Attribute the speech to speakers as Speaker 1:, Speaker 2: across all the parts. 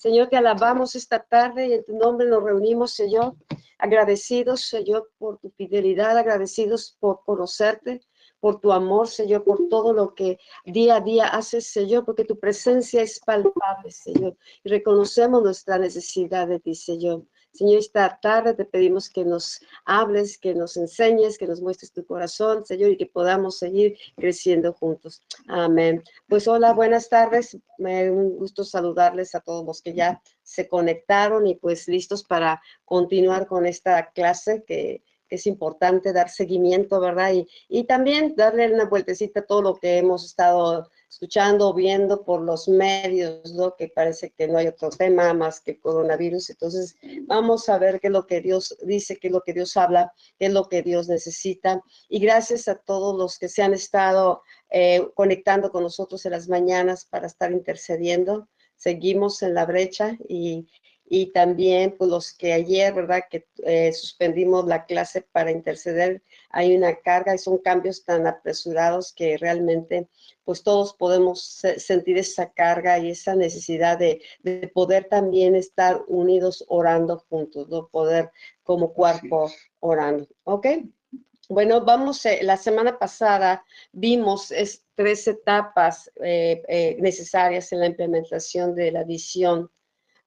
Speaker 1: Señor, te alabamos esta tarde y en tu nombre nos reunimos, Señor, agradecidos, Señor, por tu fidelidad, agradecidos por conocerte, por tu amor, Señor, por todo lo que día a día haces, Señor, porque tu presencia es palpable, Señor, y reconocemos nuestra necesidad de ti, Señor. Señor, esta tarde te pedimos que nos hables, que nos enseñes, que nos muestres tu corazón, Señor, y que podamos seguir creciendo juntos. Amén. Pues hola, buenas tardes. Me da un gusto saludarles a todos los que ya se conectaron y pues listos para continuar con esta clase que es importante dar seguimiento, ¿verdad? Y también darle una vueltecita a todo lo que hemos estado escuchando, viendo por los medios, ¿no? Que parece que no hay otro tema más que coronavirus. Entonces, vamos a ver qué es lo que Dios dice, qué es lo que Dios habla, qué es lo que Dios necesita. Y gracias a todos los que se han estado conectando con nosotros en las mañanas para estar intercediendo. Seguimos en la brecha y también pues los que ayer, ¿verdad? Que suspendimos la clase para interceder, hay una carga y son cambios tan apresurados que realmente pues todos podemos sentir esa carga y esa necesidad de poder también estar unidos orando juntos, ¿no? Poder como cuerpo orando, ¿ok? Bueno, vamos, la semana pasada vimos 3 etapas necesarias en la implementación de la visión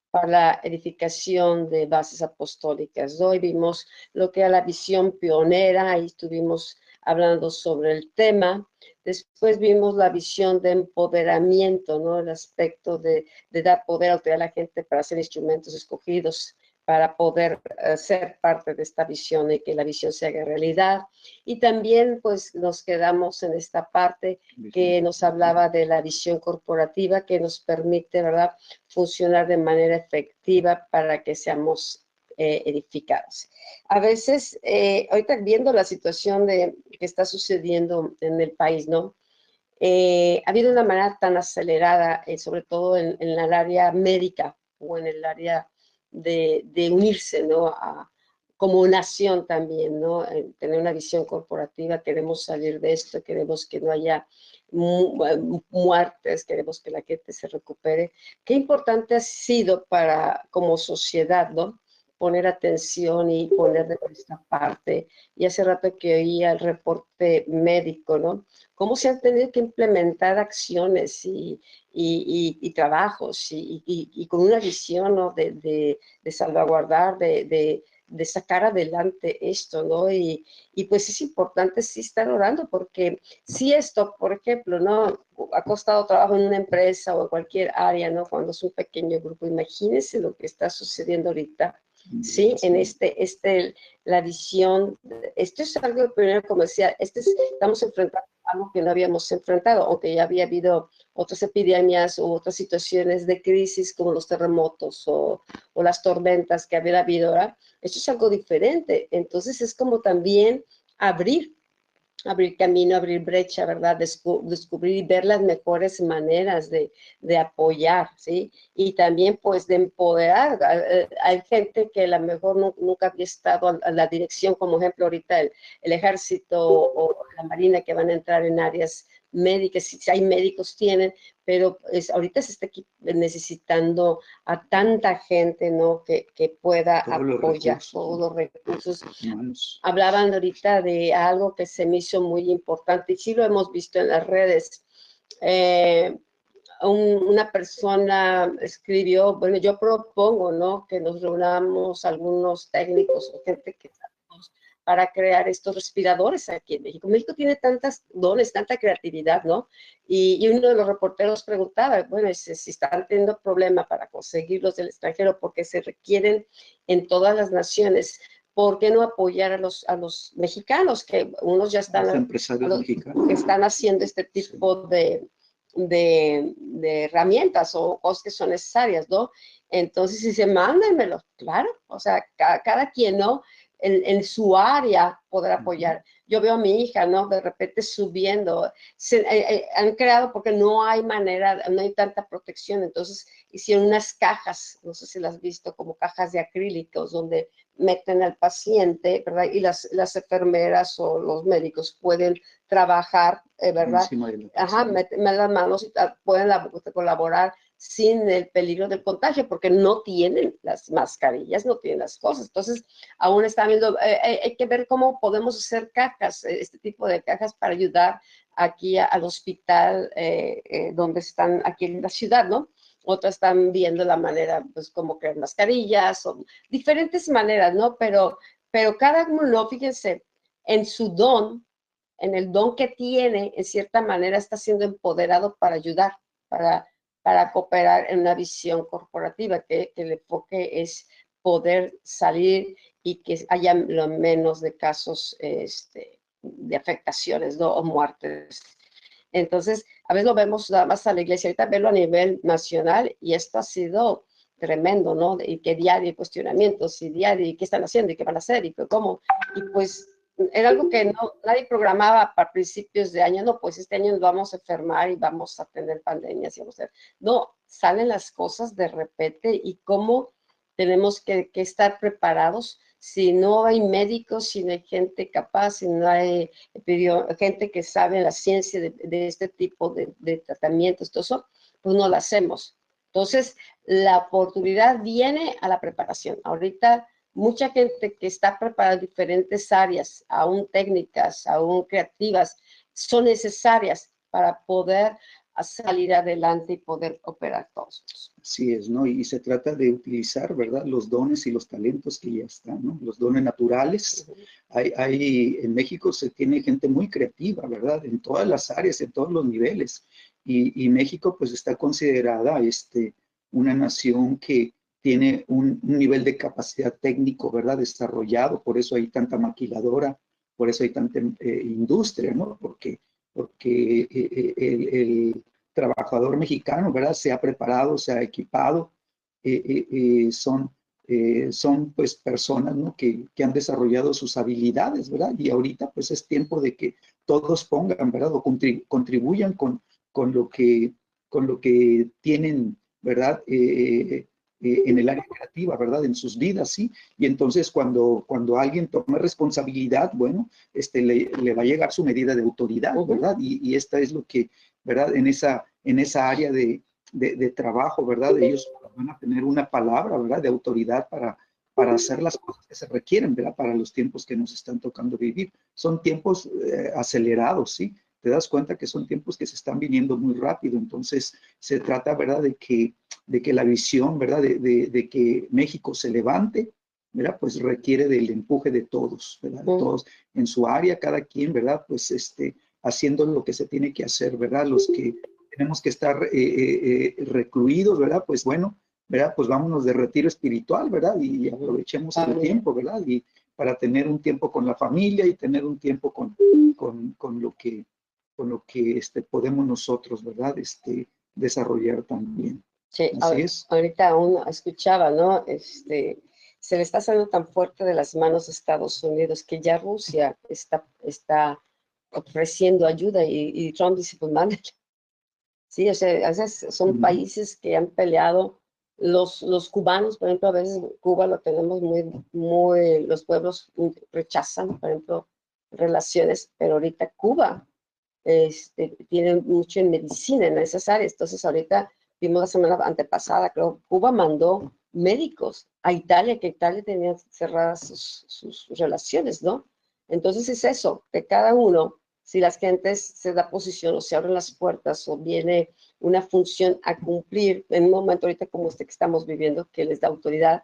Speaker 1: para la edificación de bases apostólicas. Hoy vimos lo que era la visión pionera, ahí estuvimos hablando sobre el tema. Después vimos la visión de empoderamiento, ¿no? El aspecto de dar poder, autoridad a la gente para ser instrumentos escogidos para poder ser parte de esta visión y que la visión se haga realidad. Y también pues nos quedamos en esta parte que nos hablaba de la visión corporativa que nos permite, ¿verdad?, funcionar de manera efectiva para que seamos edificados. A veces, ahorita viendo la situación que está sucediendo en el país, ¿no? Ha habido una manera tan acelerada, sobre todo en el área médica o en el área de unirse, ¿no? Como nación también, ¿no? Tener una visión corporativa, queremos salir de esto, queremos que no haya muertes, queremos que la gente se recupere. Qué importante ha sido para, como sociedad, ¿no? Poner atención y poner de nuestra parte. Y hace rato que oía el reporte médico, ¿no? Cómo se han tenido que implementar acciones y trabajos y con una visión, ¿no? de salvaguardar, de sacar adelante esto, ¿no? Y pues es importante sí estar orando porque si esto, por ejemplo, ¿no? Ha costado trabajo en una empresa o en cualquier área, ¿no? Cuando es un pequeño grupo, imagínense lo que está sucediendo ahorita. Sí, en la visión, esto es algo primero, como decía, estamos enfrentando algo que no habíamos enfrentado, aunque ya había habido otras epidemias u otras situaciones de crisis como los terremotos o las tormentas que había habido ahora. Esto es algo diferente, entonces es como también abrir camino, abrir brecha, ¿verdad? Descubrir y ver las mejores maneras de apoyar, ¿sí? Y también, pues, de empoderar. Hay gente que a lo mejor nunca había estado a la dirección, como ejemplo ahorita el ejército o la marina que van a entrar en áreas médicas, si hay médicos tienen, pero ahorita se está necesitando a tanta gente, ¿no? Que pueda apoyar todos los recursos. Hablaban ahorita de algo que se me hizo muy importante y sí lo hemos visto en las redes. Una persona escribió, bueno, yo propongo, ¿no? Que nos reunamos algunos técnicos o gente que sabemos para crear estos respiradores aquí en México. México tiene tantas dones, tanta creatividad, ¿no? Y uno de los reporteros preguntaba, bueno, si están teniendo problema para conseguirlos del extranjero porque se requieren en todas las naciones, ¿por qué no apoyar a los mexicanos? Que unos ya están, que están haciendo este tipo de herramientas o cosas que son necesarias, ¿no? Entonces, si se mándenmelo, claro, o sea, cada quien, ¿no? En su área poder apoyar. Yo veo a mi hija, ¿no? De repente subiendo, han creado porque no hay manera, no hay tanta protección, entonces hicieron unas cajas, no sé si las has visto, como cajas de acrílicos, donde meten al paciente, ¿verdad? Y las enfermeras o los médicos pueden trabajar, ¿verdad? Ajá, meten las manos y pueden colaborar sin el peligro del contagio, porque no tienen las mascarillas, no tienen las cosas. Entonces, aún está viendo, hay que ver cómo podemos hacer cajas, este tipo de cajas para ayudar aquí al hospital donde están aquí en la ciudad, ¿no? Otras están viendo la manera, pues, como crear mascarillas, o diferentes maneras, ¿no? Pero cada uno, fíjense, en su don, en el don que tiene, en cierta manera está siendo empoderado para ayudar, para, para cooperar en una visión corporativa, que el enfoque es poder salir y que haya lo menos de casos de afectaciones, ¿no? O muertes. Entonces, a veces lo vemos nada más a la iglesia, ahorita verlo a nivel nacional, y esto ha sido tremendo, ¿no? Y que diario hay cuestionamientos, y diario, y qué están haciendo, y qué van a hacer, y cómo. Y pues era algo que no, nadie programaba para principios de año. No, pues este año nos vamos a enfermar y vamos a tener pandemias. Y vamos a... No, salen las cosas de repente, y cómo tenemos que estar preparados si no hay médicos, si no hay gente capaz, si no hay gente que sabe la ciencia de este tipo de tratamientos, todo eso, pues no lo hacemos. Entonces, la oportunidad viene a la preparación. Ahorita, mucha gente que está preparada en diferentes áreas, aún técnicas, aún creativas, son necesarias para poder salir adelante y poder operar todos.
Speaker 2: Así es, ¿no? Y se trata de utilizar, ¿verdad?, los dones y los talentos que ya están, ¿no? Los dones naturales. En México se tiene gente muy creativa, ¿verdad? En todas las áreas, en todos los niveles. Y México, pues, está considerada una nación que tiene un nivel de capacidad técnico, ¿verdad?, desarrollado. Por eso hay tanta maquiladora, por eso hay tanta industria, ¿no? Porque el trabajador mexicano, ¿verdad?, se ha preparado, se ha equipado, son pues personas, ¿no?, que han desarrollado sus habilidades, ¿verdad? Y ahorita pues es tiempo de que todos pongan, ¿verdad?, o contribuyan con lo que tienen, ¿verdad?, en el área creativa, ¿verdad?, en sus vidas, ¿sí? Y entonces cuando alguien toma responsabilidad, bueno, le va a llegar su medida de autoridad, ¿verdad? Y esta es lo que, ¿verdad?, en esa área de trabajo, ¿verdad?, ellos van a tener una palabra, ¿verdad?, de autoridad para hacer las cosas que se requieren, ¿verdad?, para los tiempos que nos están tocando vivir. Son tiempos acelerados, ¿sí? Te das cuenta que son tiempos que se están viniendo muy rápido. Entonces se trata, ¿verdad?, de que la visión, ¿verdad?, de que México se levante, ¿verdad?, pues requiere del empuje de todos, ¿verdad?, todos en su área, cada quien, ¿verdad?, pues haciendo lo que se tiene que hacer, ¿verdad? Los que tenemos que estar recluidos, ¿verdad?, pues bueno, ¿verdad?, pues vámonos de retiro espiritual, ¿verdad?, y aprovechemos el tiempo, ¿verdad?, y para tener un tiempo con la familia y tener un tiempo con lo que podemos nosotros, ¿verdad?, desarrollar también.
Speaker 1: Sí,
Speaker 2: Así es.
Speaker 1: ahorita uno escuchaba, ¿no? Se le está saliendo tan fuerte de las manos a Estados Unidos que ya Rusia está ofreciendo ayuda, y Trump dice, pues mándale. Sí, o sea, a veces son países que han peleado. Los cubanos, por ejemplo, a veces Cuba lo tenemos los pueblos rechazan, por ejemplo, relaciones, pero ahorita Cuba tiene mucho en medicina en esas áreas. Entonces, ahorita vimos la semana antepasada, creo, Cuba mandó médicos a Italia, que Italia tenía cerradas sus relaciones, ¿no? Entonces es eso, que cada uno, si las gentes se da posición o se abren las puertas o viene una función a cumplir en un momento ahorita como este que estamos viviendo, que les da autoridad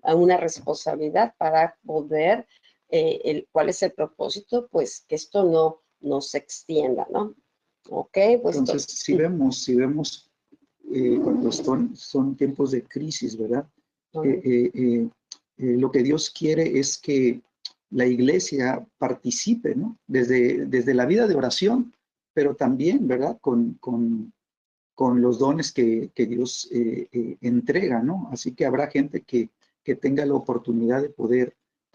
Speaker 1: a una responsabilidad para poder, ¿cuál es el propósito? Pues que esto no se extienda, ¿no? Ok, pues
Speaker 2: entonces si vemos cuando son tiempos de crisis, ¿verdad? Lo que Dios quiere es que la iglesia participe, ¿no? Desde la vida de oración, pero también, ¿verdad?, con los dones que Dios entrega, ¿no? Así que habrá gente que tenga la oportunidad de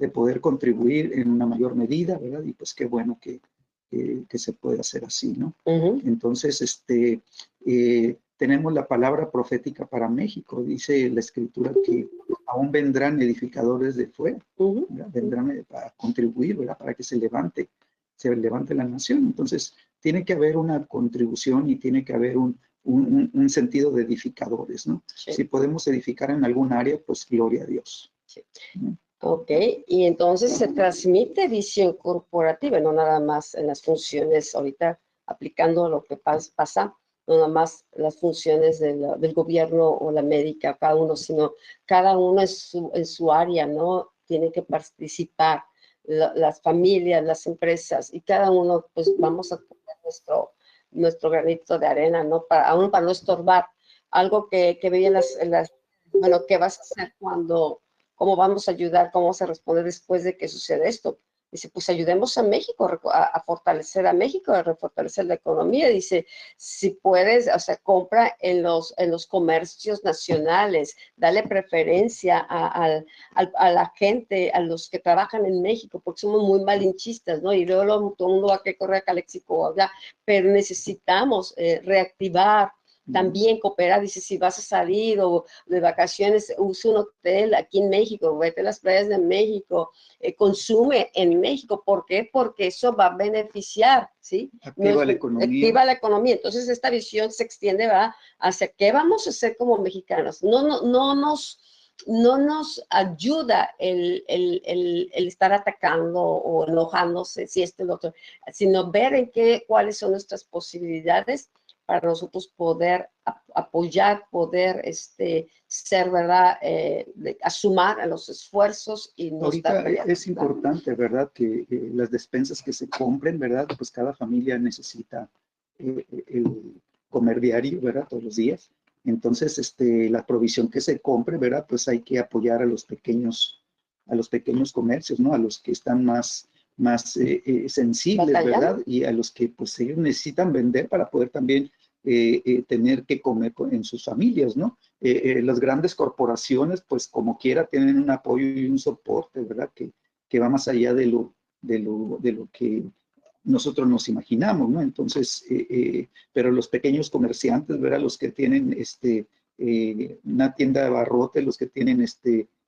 Speaker 2: poder contribuir en una mayor medida, ¿verdad? Y pues qué bueno que se puede hacer así, ¿no? Entonces, tenemos la palabra profética para México. Dice la Escritura que aún vendrán edificadores de fuera, vendrán para contribuir, ¿verdad?, para que se levante la nación. Entonces, tiene que haber una contribución y tiene que haber un sentido de edificadores, ¿no?
Speaker 1: Sí.
Speaker 2: Si podemos edificar en algún área, pues gloria a Dios.
Speaker 1: Sí. Ok, y entonces se transmite visión corporativa, no nada más en las funciones, ahorita aplicando lo que pasa, no nada más las funciones del gobierno o la médica, cada uno, sino cada uno en su área, ¿no? Tiene que participar, las familias, las empresas, y cada uno, pues vamos a poner nuestro granito de arena, ¿no? Aún para no estorbar. Algo que veía bueno, ¿qué vas a hacer cuando... ¿Cómo vamos a ayudar? ¿Cómo vamos a responder después de que suceda esto? Dice, pues ayudemos a México, a fortalecer a México, a refortalecer la economía. Dice, si puedes, o sea, compra en los comercios nacionales, dale preferencia a la gente, a los que trabajan en México, porque somos muy malinchistas, ¿no? Y luego todo el mundo va a querer correr a Calexico, pero necesitamos reactivar, también cooperar. Dice, si vas a salir o de vacaciones, usa un hotel aquí en México, vete a las playas de México, consume en México. ¿Por qué? Porque eso va a beneficiar, ¿sí?
Speaker 2: Activa la economía.
Speaker 1: Activa la economía. Entonces, esta visión se extiende, ¿verdad?, hacia qué vamos a hacer como mexicanos. No nos ayuda el estar atacando o enojándose, si esto y lo otro, sino ver cuáles son nuestras posibilidades para nosotros poder apoyar, poder ser, ¿verdad?, asumar a los esfuerzos y no
Speaker 2: ahorita
Speaker 1: estar
Speaker 2: es importante, ¿verdad?, que las despensas que se compren, ¿verdad?, pues cada familia necesita el comer diario, ¿verdad?, todos los días. Entonces, la provisión que se compre, ¿verdad?, pues hay que apoyar a los pequeños comercios, ¿no?, a los que están más sensibles, ¿verdad?, y a los que pues ellos necesitan vender para poder también tener que comer en sus familias, ¿no? Las grandes corporaciones, pues como quiera, tienen un apoyo y un soporte, ¿verdad?, que va más allá de lo que nosotros nos imaginamos, ¿no? Entonces, pero los pequeños comerciantes, ¿verdad?, los que tienen una tienda de abarrote, los que tienen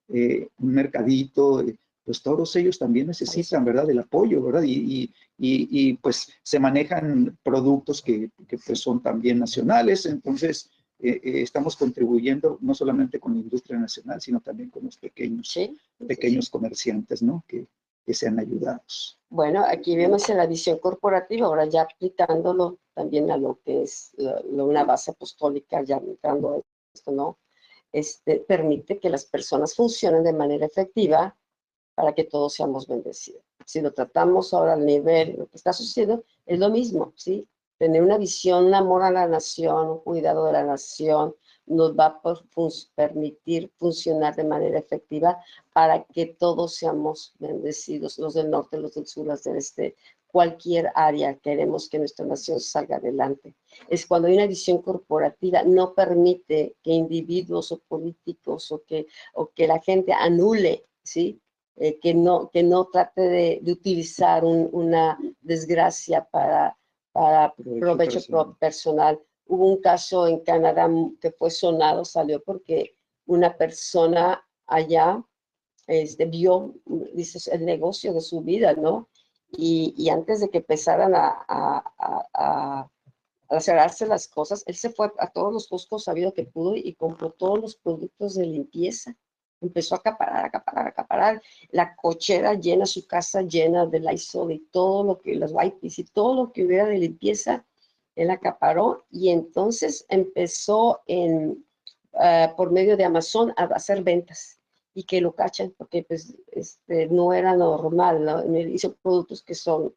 Speaker 2: un mercadito, pues todos ellos también necesitan, ¿verdad?, del apoyo, ¿verdad? Y pues se manejan productos que pues son también nacionales. Entonces estamos contribuyendo no solamente con la industria nacional, sino también con los pequeños comerciantes, ¿no?, que sean ayudados.
Speaker 1: Bueno, aquí vemos en la visión corporativa, ahora ya aplicándolo también a lo que es una base apostólica, ya entrando a esto, ¿no? Permite que las personas funcionen de manera efectiva para que todos seamos bendecidos. Si lo tratamos ahora al nivel, lo que está sucediendo, es lo mismo, ¿sí? Tener una visión, un amor a la nación, un cuidado de la nación, nos va a permitir funcionar de manera efectiva para que todos seamos bendecidos, los del norte, los del sur, los del este, cualquier área. Queremos que nuestra nación salga adelante. Es cuando hay una visión corporativa, no permite que individuos o políticos o que la gente anule, ¿sí?, que no trate de utilizar una desgracia para provecho personal. Hubo un caso en Canadá que fue sonado, salió porque una persona allá vio, dice, el negocio de su vida, ¿no? Y antes de que empezaran a cerrarse las cosas, él se fue a todos los Costcos sabido que pudo y compró todos los productos de limpieza. Empezó a acaparar, la cochera llena, su casa llena de Lysol y todo lo que, los wipes y todo lo que hubiera de limpieza, él acaparó y entonces empezó por medio de Amazon a hacer ventas y que lo cachan porque pues, no era normal, ¿no? Hizo productos que son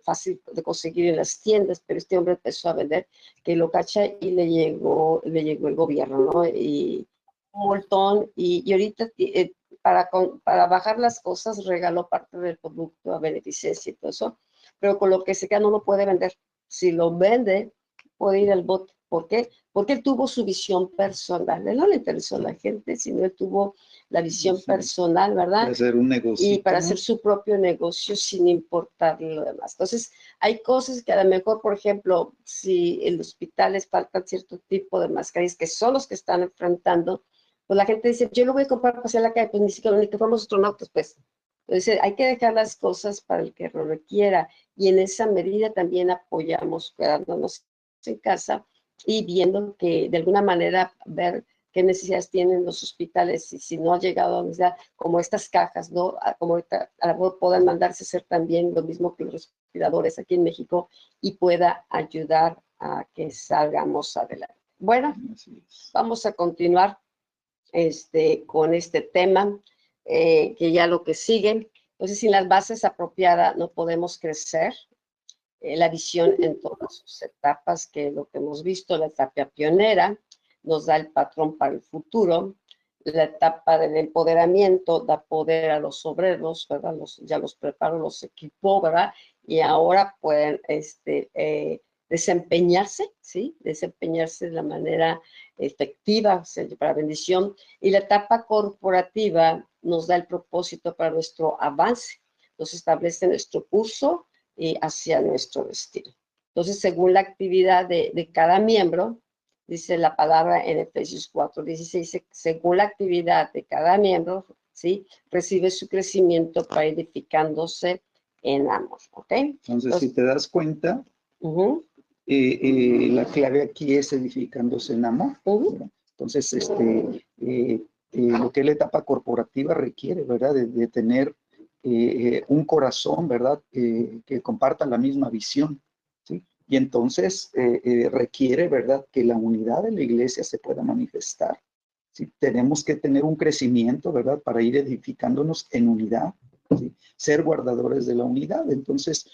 Speaker 1: fácil de conseguir en las tiendas, pero este hombre empezó a vender, que lo cacha y le llegó el gobierno, ¿no? Y un montón, y ahorita para bajar las cosas regaló parte del producto a beneficencia y todo eso, pero con lo que se queda no lo puede vender. Si lo vende, puede ir al bote. ¿Por qué? Porque él tuvo su visión personal. Él no le interesó a la gente, sino él tuvo la visión personal, ¿verdad?
Speaker 2: Para hacer un negocio.
Speaker 1: Y para hacer su propio negocio sin importar lo demás. Entonces, hay cosas que a lo mejor, por ejemplo, si en los hospitales faltan cierto tipo de mascarillas, que son los que están enfrentando, pues la gente dice, yo lo voy a comprar para hacer la calle, pues ni que fuéramos astronautas, pues. Entonces, hay que dejar las cosas para el que lo requiera, y en esa medida también apoyamos quedándonos en casa y viendo que de alguna manera ver qué necesidades tienen los hospitales y si no ha llegado a necesidad, como estas cajas, ¿no? Como ahorita, a lo mejor puedan mandarse a hacer también lo mismo que los respiradores aquí en México y pueda ayudar a que salgamos adelante. Bueno, vamos a continuar con este tema, que ya lo que sigue. Entonces, sin las bases apropiadas no podemos crecer. La visión en todas sus etapas, que es lo que hemos visto, la etapa pionera nos da el patrón para el futuro, la etapa del empoderamiento da poder a los obreros, ¿verdad? Ya los preparó, los equipó, ¿verdad? Y ahora pueden desempeñarse, ¿sí? Desempeñarse de la manera efectiva, para bendición. Y la etapa corporativa nos da el propósito para nuestro avance, nos establece nuestro curso y hacia nuestro destino. Entonces, según la actividad de cada miembro, dice la palabra en Efesios 4:16, según la actividad de cada miembro, ¿sí? Recibe su crecimiento para edificándose en amor, ¿ok?
Speaker 2: Entonces, si te das cuenta, la clave aquí es edificándose en amor. Entonces, lo que es la etapa corporativa requiere, ¿verdad? De tener un corazón, ¿verdad? Que comparta la misma visión, ¿sí? Y entonces requiere, ¿verdad? Que la unidad de la iglesia se pueda manifestar, ¿sí? Tenemos que tener un crecimiento, ¿verdad? Para ir edificándonos en unidad, ¿sí? Ser guardadores de la unidad. Entonces,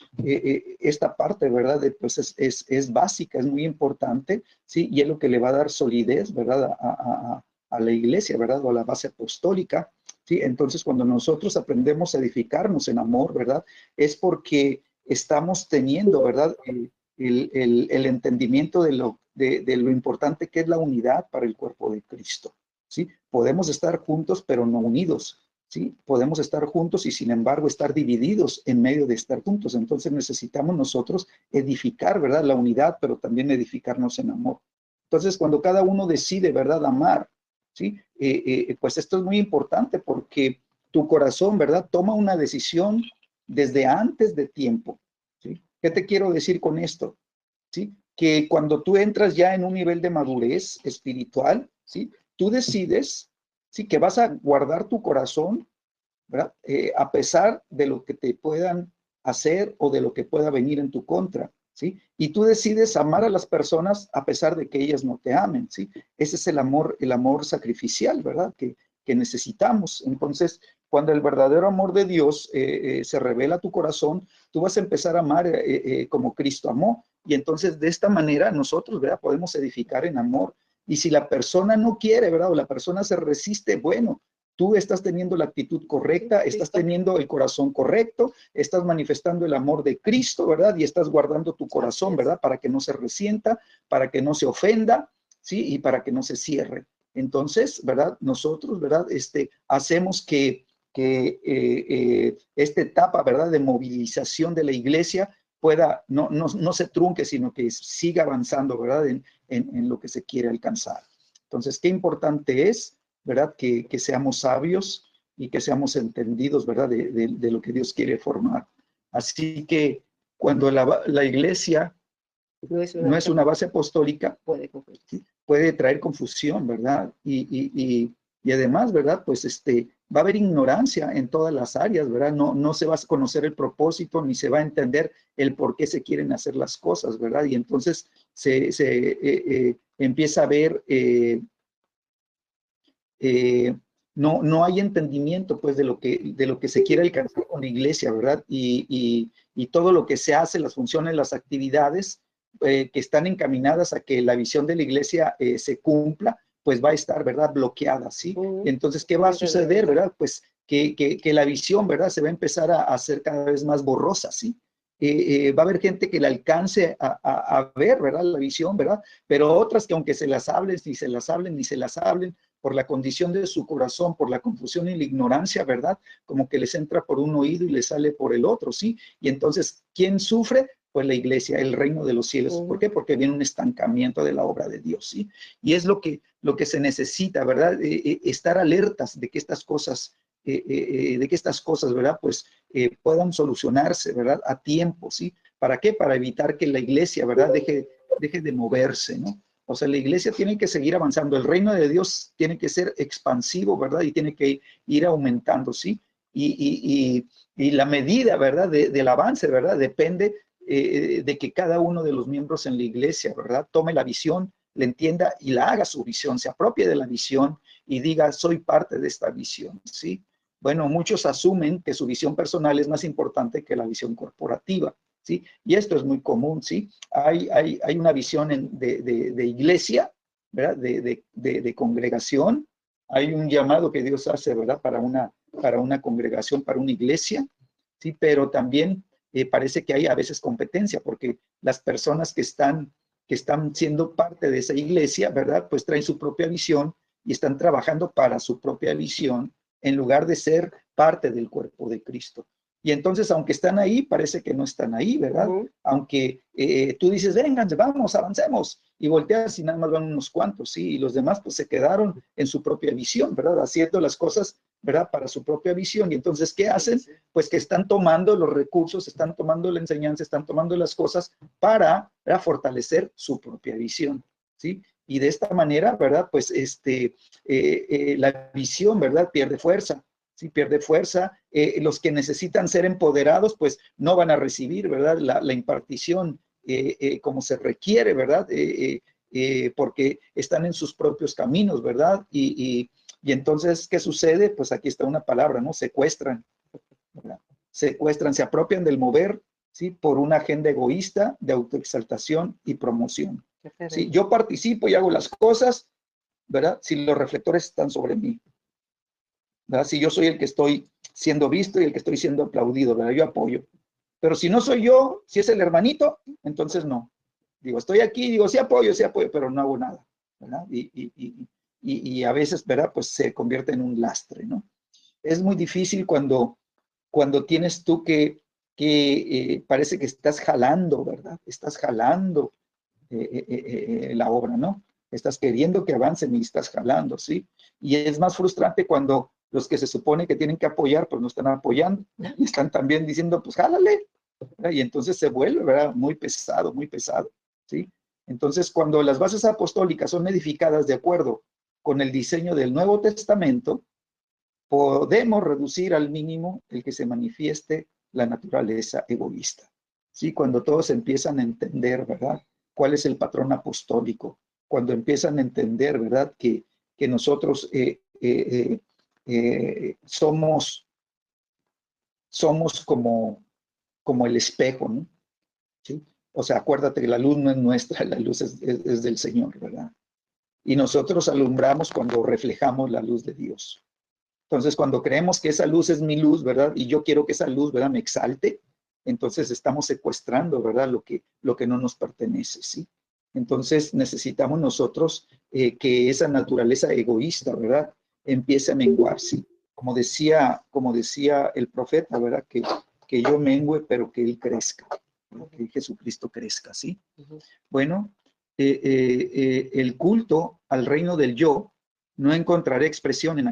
Speaker 2: esta parte, ¿verdad? Pues es básica, es muy importante, ¿sí? Y es lo que le va a dar solidez, ¿verdad? A la iglesia, ¿verdad? O a la base apostólica, ¿sí? Entonces, cuando nosotros aprendemos a edificarnos en amor, ¿verdad? Es porque estamos teniendo, ¿verdad? El entendimiento de lo importante que es la unidad para el cuerpo de Cristo, ¿sí? Podemos estar juntos, pero no unidos, ¿sí? Podemos estar juntos y, sin embargo, estar divididos en medio de estar juntos. Entonces, necesitamos nosotros edificar, ¿verdad? La unidad, pero también edificarnos en amor. Entonces, cuando cada uno decide, ¿verdad? Amar, ¿sí? Pues esto es muy importante porque tu corazón, ¿verdad? Toma una decisión desde antes de tiempo, ¿sí? ¿Qué te quiero decir con esto? ¿Sí? Que cuando tú entras ya en un nivel de madurez espiritual, ¿sí? Tú decides, ¿sí? Que vas a guardar tu corazón, ¿verdad? A pesar de lo que te puedan hacer o de lo que pueda venir en tu contra, ¿sí? Y tú decides amar a las personas a pesar de que ellas no te amen, ¿sí? Ese es el amor sacrificial, ¿verdad? Que necesitamos. Entonces, cuando el verdadero amor de Dios se revela a tu corazón, tú vas a empezar a amar como Cristo amó. Y entonces, de esta manera, nosotros, ¿verdad? Podemos edificar en amor. Y si la persona no quiere, ¿verdad? O la persona se resiste, bueno, tú estás teniendo la actitud correcta, estás teniendo el corazón correcto, estás manifestando el amor de Cristo, ¿verdad? Y estás guardando tu corazón, ¿verdad? Para que no se resienta, para que no se ofenda, ¿sí? Y para que no se cierre. Entonces, ¿verdad? Nosotros, ¿verdad? Hacemos que esta etapa, ¿verdad? De movilización de la iglesia pueda, no se trunque, sino que siga avanzando, ¿verdad? En lo que se quiere alcanzar. Entonces, qué importante es, ¿verdad? Que seamos sabios y que seamos entendidos, ¿verdad? De lo que Dios quiere formar. Así que cuando la iglesia no es una base apostólica, puede traer confusión, ¿verdad? Y además, ¿verdad? Pues va a haber ignorancia en todas las áreas, ¿verdad? No se va a conocer el propósito ni se va a entender el por qué se quieren hacer las cosas, ¿verdad? Y entonces se empieza a ver no hay entendimiento pues de lo que se quiere alcanzar con la iglesia, ¿verdad? Y todo lo que se hace, las funciones, las actividades que están encaminadas a que la visión de la iglesia se cumpla, pues va a estar, ¿verdad? Bloqueada, ¿sí? Entonces, ¿qué va a suceder, verdad? Pues que la visión, ¿verdad? Se va a empezar a hacer cada vez más borrosa, ¿sí? Va a haber gente que le alcance a ver, ¿verdad? La visión, ¿verdad? Pero otras que aunque se las hablen, ni se las hablen, ni se las hablen, por la condición de su corazón, por la confusión y la ignorancia, ¿verdad? Como que les entra por un oído y les sale por el otro, ¿sí? Y entonces, ¿quién sufre? Pues la iglesia, el reino de los cielos. ¿Por qué? Porque viene un estancamiento de la obra de Dios, ¿sí? Y es lo que se necesita, ¿verdad? Estar alertas de que estas cosas, ¿verdad? Pues puedan solucionarse, ¿verdad? A tiempo, ¿sí? ¿Para qué? Para evitar que la iglesia, ¿verdad? Deje de moverse, ¿no? O sea, la iglesia tiene que seguir avanzando. El reino de Dios tiene que ser expansivo, ¿verdad? Y tiene que ir aumentando, ¿sí? Y la medida, ¿verdad? Del avance, ¿verdad? Depende de que cada uno de los miembros en la iglesia, ¿verdad? Tome la visión, la entienda y la haga su visión, se apropie de la visión y diga, soy parte de esta visión, ¿sí? Bueno, muchos asumen que su visión personal es más importante que la visión corporativa, ¿sí? Y esto es muy común, ¿sí? Hay una visión de iglesia, ¿verdad? De congregación. Hay un llamado que Dios hace, ¿verdad? Para una congregación, para una iglesia, ¿sí? Pero también parece que hay a veces competencia, porque las personas que están siendo parte de esa iglesia, ¿verdad? Pues traen su propia visión y están trabajando para su propia visión en lugar de ser parte del cuerpo de Cristo. Y entonces, aunque están ahí, parece que no están ahí, ¿verdad? Aunque tú dices, vengan, vamos, avancemos, y volteas y nada más van unos cuantos, ¿sí? Y los demás pues se quedaron en su propia visión, ¿verdad? Haciendo las cosas, ¿verdad? Para su propia visión. Y entonces, ¿qué hacen? Pues que están tomando los recursos, están tomando la enseñanza, están tomando las cosas para, ¿verdad? Fortalecer su propia visión, ¿sí? Y de esta manera, ¿verdad? Pues la visión, ¿verdad? Pierde fuerza. Sí, pierde fuerza. Los que necesitan ser empoderados, pues no van a recibir, ¿verdad? La impartición como se requiere, ¿verdad? Porque están en sus propios caminos, ¿verdad? Y entonces, ¿qué sucede? Pues aquí está una palabra, ¿no? Secuestran, ¿verdad? Secuestran, se apropian del mover, ¿sí? Por una agenda egoísta de autoexaltación y promoción. ¿Sí? Yo participo y hago las cosas, ¿verdad? Si los reflectores están sobre mí, ¿verdad? Si yo soy el que estoy siendo visto y el que estoy siendo aplaudido, ¿verdad? Yo apoyo. Pero si no soy yo, si es el hermanito, entonces no. Digo, estoy aquí, digo, sí apoyo, pero no hago nada, ¿verdad? Y a veces, ¿verdad? Pues se convierte en un lastre, ¿no? Es muy difícil cuando tienes tú que parece que estás jalando, ¿verdad? Estás jalando la obra, ¿no? Estás queriendo que avancen y estás jalando, ¿sí? Y es más frustrante cuando los que se supone que tienen que apoyar, pues no están apoyando, y están también diciendo, pues jálale, ¿verdad? Y entonces se vuelve, ¿verdad? Muy pesado, ¿sí? Entonces, cuando las bases apostólicas son edificadas de acuerdo con el diseño del Nuevo Testamento, podemos reducir al mínimo el que se manifieste la naturaleza egoísta, ¿sí? Cuando todos empiezan a entender, ¿verdad? ¿Cuál es el patrón apostólico? Cuando empiezan a entender, ¿verdad? Que nosotros somos como el espejo, ¿no? ¿Sí? O sea, acuérdate que la luz no es nuestra, la luz es del Señor, ¿verdad? Y nosotros alumbramos cuando reflejamos la luz de Dios. Entonces, cuando creemos que esa luz es mi luz, ¿verdad? Y yo quiero que esa luz, ¿verdad? Me exalte, entonces estamos secuestrando, ¿verdad? Lo que no nos pertenece, ¿sí? Entonces necesitamos nosotros que esa naturaleza egoísta, ¿verdad? Empiece a menguar, ¿sí? Como decía el profeta, ¿verdad? Que yo mengüe, pero que Él crezca, que Jesucristo crezca, ¿sí? Bueno, el culto al reino del yo no encontrará expresión en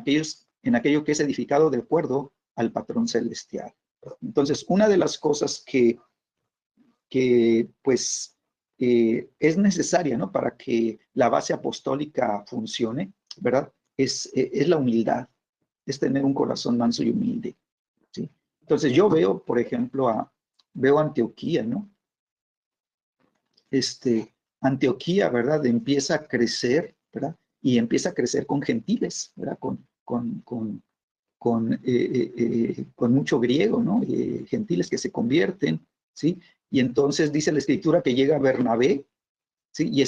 Speaker 2: aquello que es edificado de acuerdo al patrón celestial. Entonces, una de las cosas que pues, es necesaria, ¿no? Para que la base apostólica funcione, ¿verdad? Es la humildad, es tener un corazón manso y humilde, ¿sí? Entonces, yo veo, por ejemplo, veo Antioquía, ¿no? Antioquía, ¿verdad? Empieza a crecer, ¿verdad? Y empieza a crecer con gentiles, ¿verdad? Con mucho griego, ¿no? Gentiles que se convierten, ¿sí? Y entonces dice la escritura que llega Bernabé, ¿sí? Y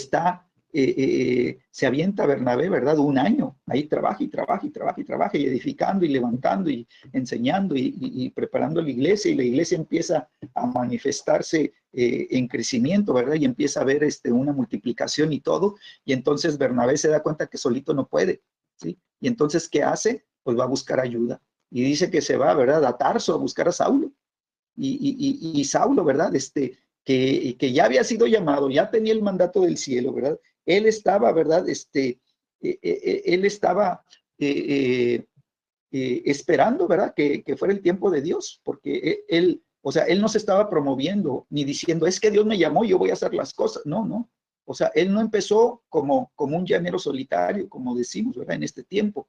Speaker 2: se avienta Bernabé, ¿verdad? Un año, ahí trabaja y trabaja y trabaja y trabaja, y edificando y levantando y enseñando y preparando la iglesia, y la iglesia empieza a manifestarse en crecimiento, ¿verdad? Y empieza a ver una multiplicación y todo, y entonces Bernabé se da cuenta que solito no puede, ¿sí? Y entonces, ¿qué hace? Pues va a buscar ayuda, y dice que se va, ¿verdad? A Tarso a buscar a Saulo, y Saulo, ¿verdad? Que ya había sido llamado, ya tenía el mandato del cielo, ¿verdad? Él estaba, ¿verdad? Él estaba esperando, ¿verdad? Que fuera el tiempo de Dios, porque él, o sea, él no se estaba promoviendo ni diciendo, es que Dios me llamó, yo voy a hacer las cosas. No, no. O sea, él no empezó como un llanero solitario, como decimos, ¿verdad? En este tiempo,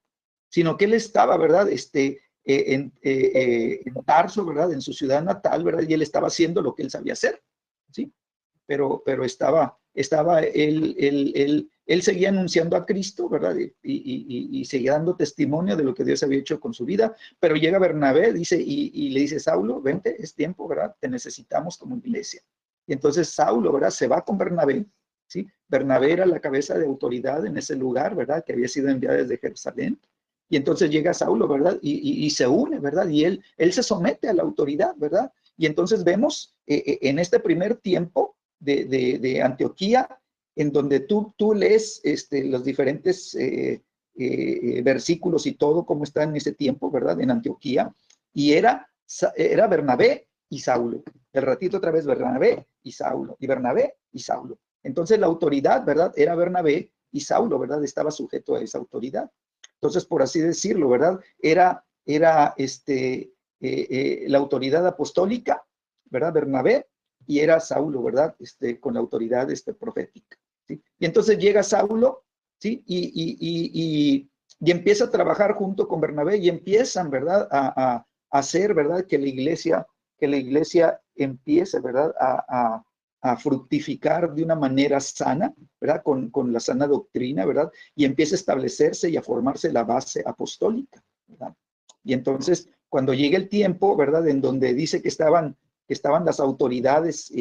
Speaker 2: sino que él estaba, ¿verdad? En Tarso, ¿verdad? En su ciudad natal, ¿verdad? Y él estaba haciendo lo que él sabía hacer, ¿sí? Pero él seguía anunciando a Cristo, ¿verdad? Y seguía dando testimonio de lo que Dios había hecho con su vida, pero llega Bernabé, dice, y le dice, Saulo, vente, es tiempo, ¿verdad? Te necesitamos como iglesia. Y entonces Saulo, ¿verdad? Se va con Bernabé, ¿sí? Bernabé era la cabeza de autoridad en ese lugar, ¿verdad? Que había sido enviada desde Jerusalén. Y entonces llega Saulo, ¿verdad? Y se une, ¿verdad? Y él se somete a la autoridad, ¿verdad? Y entonces vemos en este primer tiempo de Antioquía, en donde tú lees los diferentes versículos y todo, cómo está en ese tiempo, ¿verdad? En Antioquía. Y era Bernabé y Saulo. El ratito otra vez Bernabé y Saulo. Y Bernabé y Saulo. Entonces la autoridad, ¿verdad? Era Bernabé y Saulo, ¿verdad? Estaba sujeto a esa autoridad. Entonces, por así decirlo, ¿verdad? Era la autoridad apostólica, ¿verdad? Bernabé, y era Saulo, ¿verdad? Con la autoridad profética, ¿sí? Y entonces llega Saulo, ¿sí? Y empieza a trabajar junto con Bernabé y empiezan, ¿verdad? A hacer, ¿verdad? Que la iglesia empiece, ¿verdad? A fructificar de una manera sana, ¿verdad? Con la sana doctrina, ¿verdad? Y empieza a establecerse y a formarse la base apostólica, ¿verdad? Y entonces, cuando llega el tiempo, ¿verdad? En donde dice que estaban las autoridades,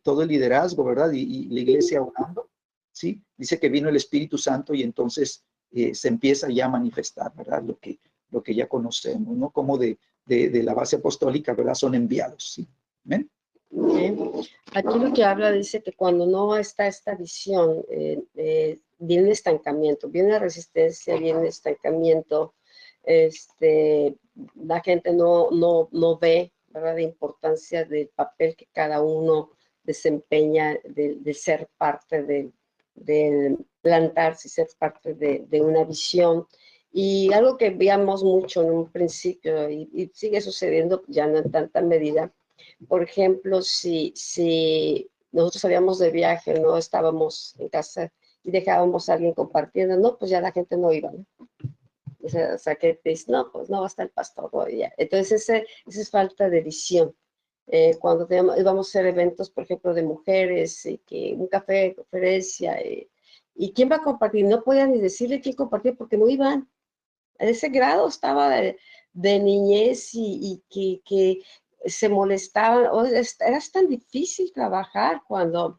Speaker 2: todo el liderazgo, ¿verdad? Y la iglesia orando, ¿sí? Dice que vino el Espíritu Santo y entonces se empieza ya a manifestar, ¿verdad? Lo que ya conocemos, ¿no? Como de la base apostólica, ¿verdad? Son enviados, ¿sí? ¿Ven?
Speaker 1: Aquí lo que habla dice que cuando no está esta visión, viene estancamiento, viene resistencia, viene estancamiento, la gente no ve, ¿verdad?, la importancia del papel que cada uno desempeña, de ser parte del plantarse y ser parte de una visión. Y algo que veíamos mucho en un principio y sigue sucediendo ya no en tanta medida. Por ejemplo, si nosotros salíamos de viaje, no estábamos en casa y dejábamos a alguien compartiendo, no, pues ya la gente no iba, ¿no? O sea, que te dice, no, pues no va a estar el pastor hoy ya. Entonces, esa es falta de visión. Cuando íbamos a hacer eventos, por ejemplo, de mujeres, que un café, conferencia, y quién va a compartir, no podían ni decirle quién compartía porque no iban. A ese grado estaba de niñez y que se molestaban. Era tan difícil trabajar cuando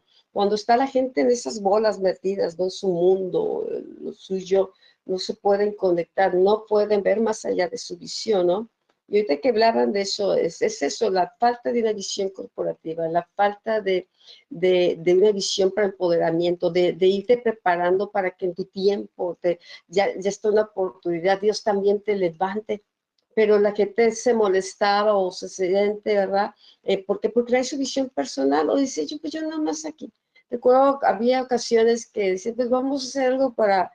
Speaker 1: está la gente en esas bolas metidas, ¿no? En su mundo, lo suyo, no se pueden conectar, no pueden ver más allá de su visión, ¿no? Y ahorita que hablaban de eso, es eso, la falta de una visión corporativa, la falta de una visión para empoderamiento, de irte preparando para que en tu tiempo ya está una oportunidad, Dios también te levante. Pero la gente se molestaba o se siente, ¿verdad? Porque trae su visión personal o dice, pues yo nada más aquí. Recuerdo, había ocasiones que decían, pues vamos a hacer algo para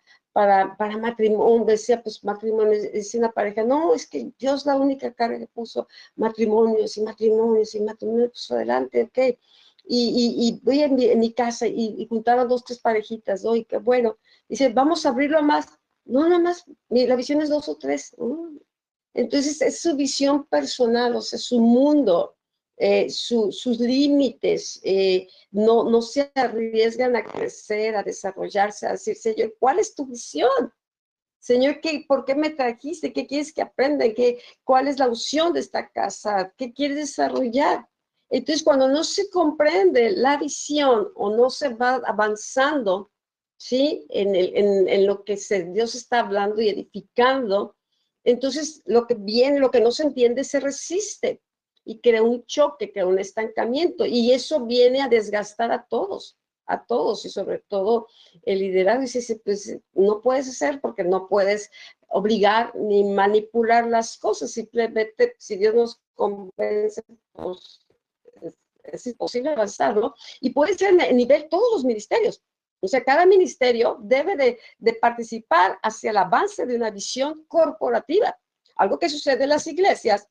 Speaker 1: matrimonio, decía, pues matrimonio, decía una pareja, no, es que Dios la única carga que puso matrimonios y matrimonios y matrimonios, pues adelante, ok. Y voy en mi casa y juntaron 2, 3 parejitas, ¿no? Y qué bueno, dice, vamos a abrirlo más, no, nada más, la visión es 2 o 3. Entonces es su visión personal, o sea, su mundo, sus límites, no se arriesgan a crecer, a desarrollarse, a decir, Señor, ¿cuál es tu visión? Señor, ¿por qué me trajiste? ¿Qué quieres que aprenda? ¿Cuál es la unción de esta casa? ¿Qué quieres desarrollar? Entonces, cuando no se comprende la visión o no se va avanzando, ¿sí? En lo que Dios está hablando y edificando, entonces lo que viene, lo que no se entiende, se resiste y crea un choque, crea un estancamiento. Y eso viene a desgastar a todos y sobre todo el liderazgo. Dice, pues no puedes hacer porque no puedes obligar ni manipular las cosas. Simplemente, si Dios nos convence, pues es imposible avanzar, ¿no? Y puede ser a nivel todos los ministerios. O sea, cada ministerio debe de participar hacia el avance de una visión corporativa. Algo que sucede en las iglesias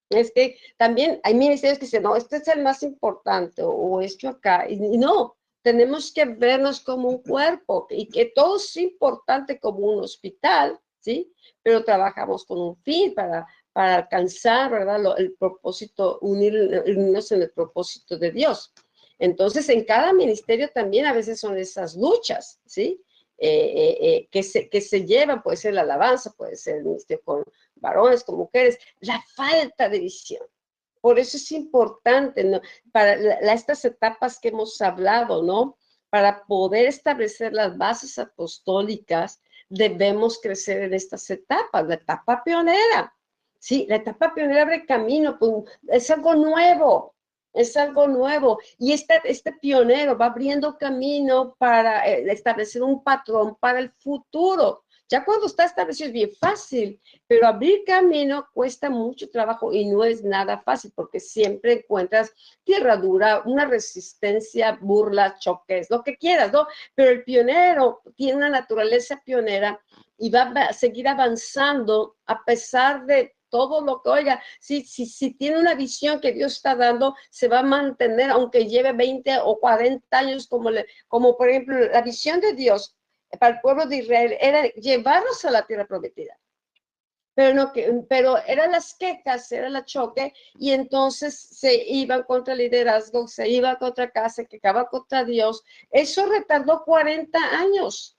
Speaker 1: es que también hay ministerios que dicen, no, este es el más importante o esto acá. Y no, tenemos que vernos como un cuerpo y que todo es importante como un hospital, ¿sí? Pero trabajamos con un fin para alcanzar, ¿verdad? El propósito, unirnos en el propósito de Dios. Entonces, en cada ministerio también a veces son esas luchas, ¿sí? Que se llevan, puede ser la alabanza, puede ser el ministerio con varones, con mujeres, la falta de visión. Por eso es importante, ¿no? Para estas etapas que hemos hablado, ¿no? Para poder establecer las bases apostólicas, debemos crecer en estas etapas. La etapa pionera, sí, la etapa pionera abre camino, pues, es algo nuevo. Es algo nuevo y este pionero va abriendo camino para establecer un patrón para el futuro. Ya cuando está establecido es bien fácil, pero abrir camino cuesta mucho trabajo y no es nada fácil porque siempre encuentras tierra dura, una resistencia, burlas, choques, lo que quieras, ¿no? Pero el pionero tiene una naturaleza pionera y va a seguir avanzando a pesar de todo lo que, oiga, si tiene una visión que Dios está dando, se va a mantener, aunque lleve 20 o 40 años, como por ejemplo la visión de Dios para el pueblo de Israel era llevarlos a la tierra prometida. Pero eran las quejas, era el choque, y entonces se iban contra el liderazgo, se iban contra acá, se quejaban contra Dios. Eso retardó 40 años.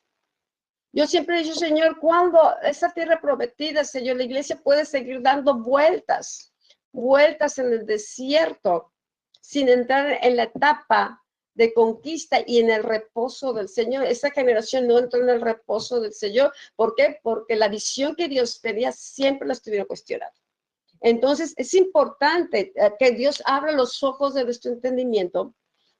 Speaker 1: Yo siempre he dicho, Señor, ¿cuándo esa tierra prometida, Señor, la iglesia puede seguir dando vueltas en el desierto, sin entrar en la etapa de conquista y en el reposo del Señor? Esa generación no entró en el reposo del Señor. ¿Por qué? Porque la visión que Dios tenía siempre la estuvieron cuestionando. Entonces, es importante que Dios abra los ojos de nuestro entendimiento,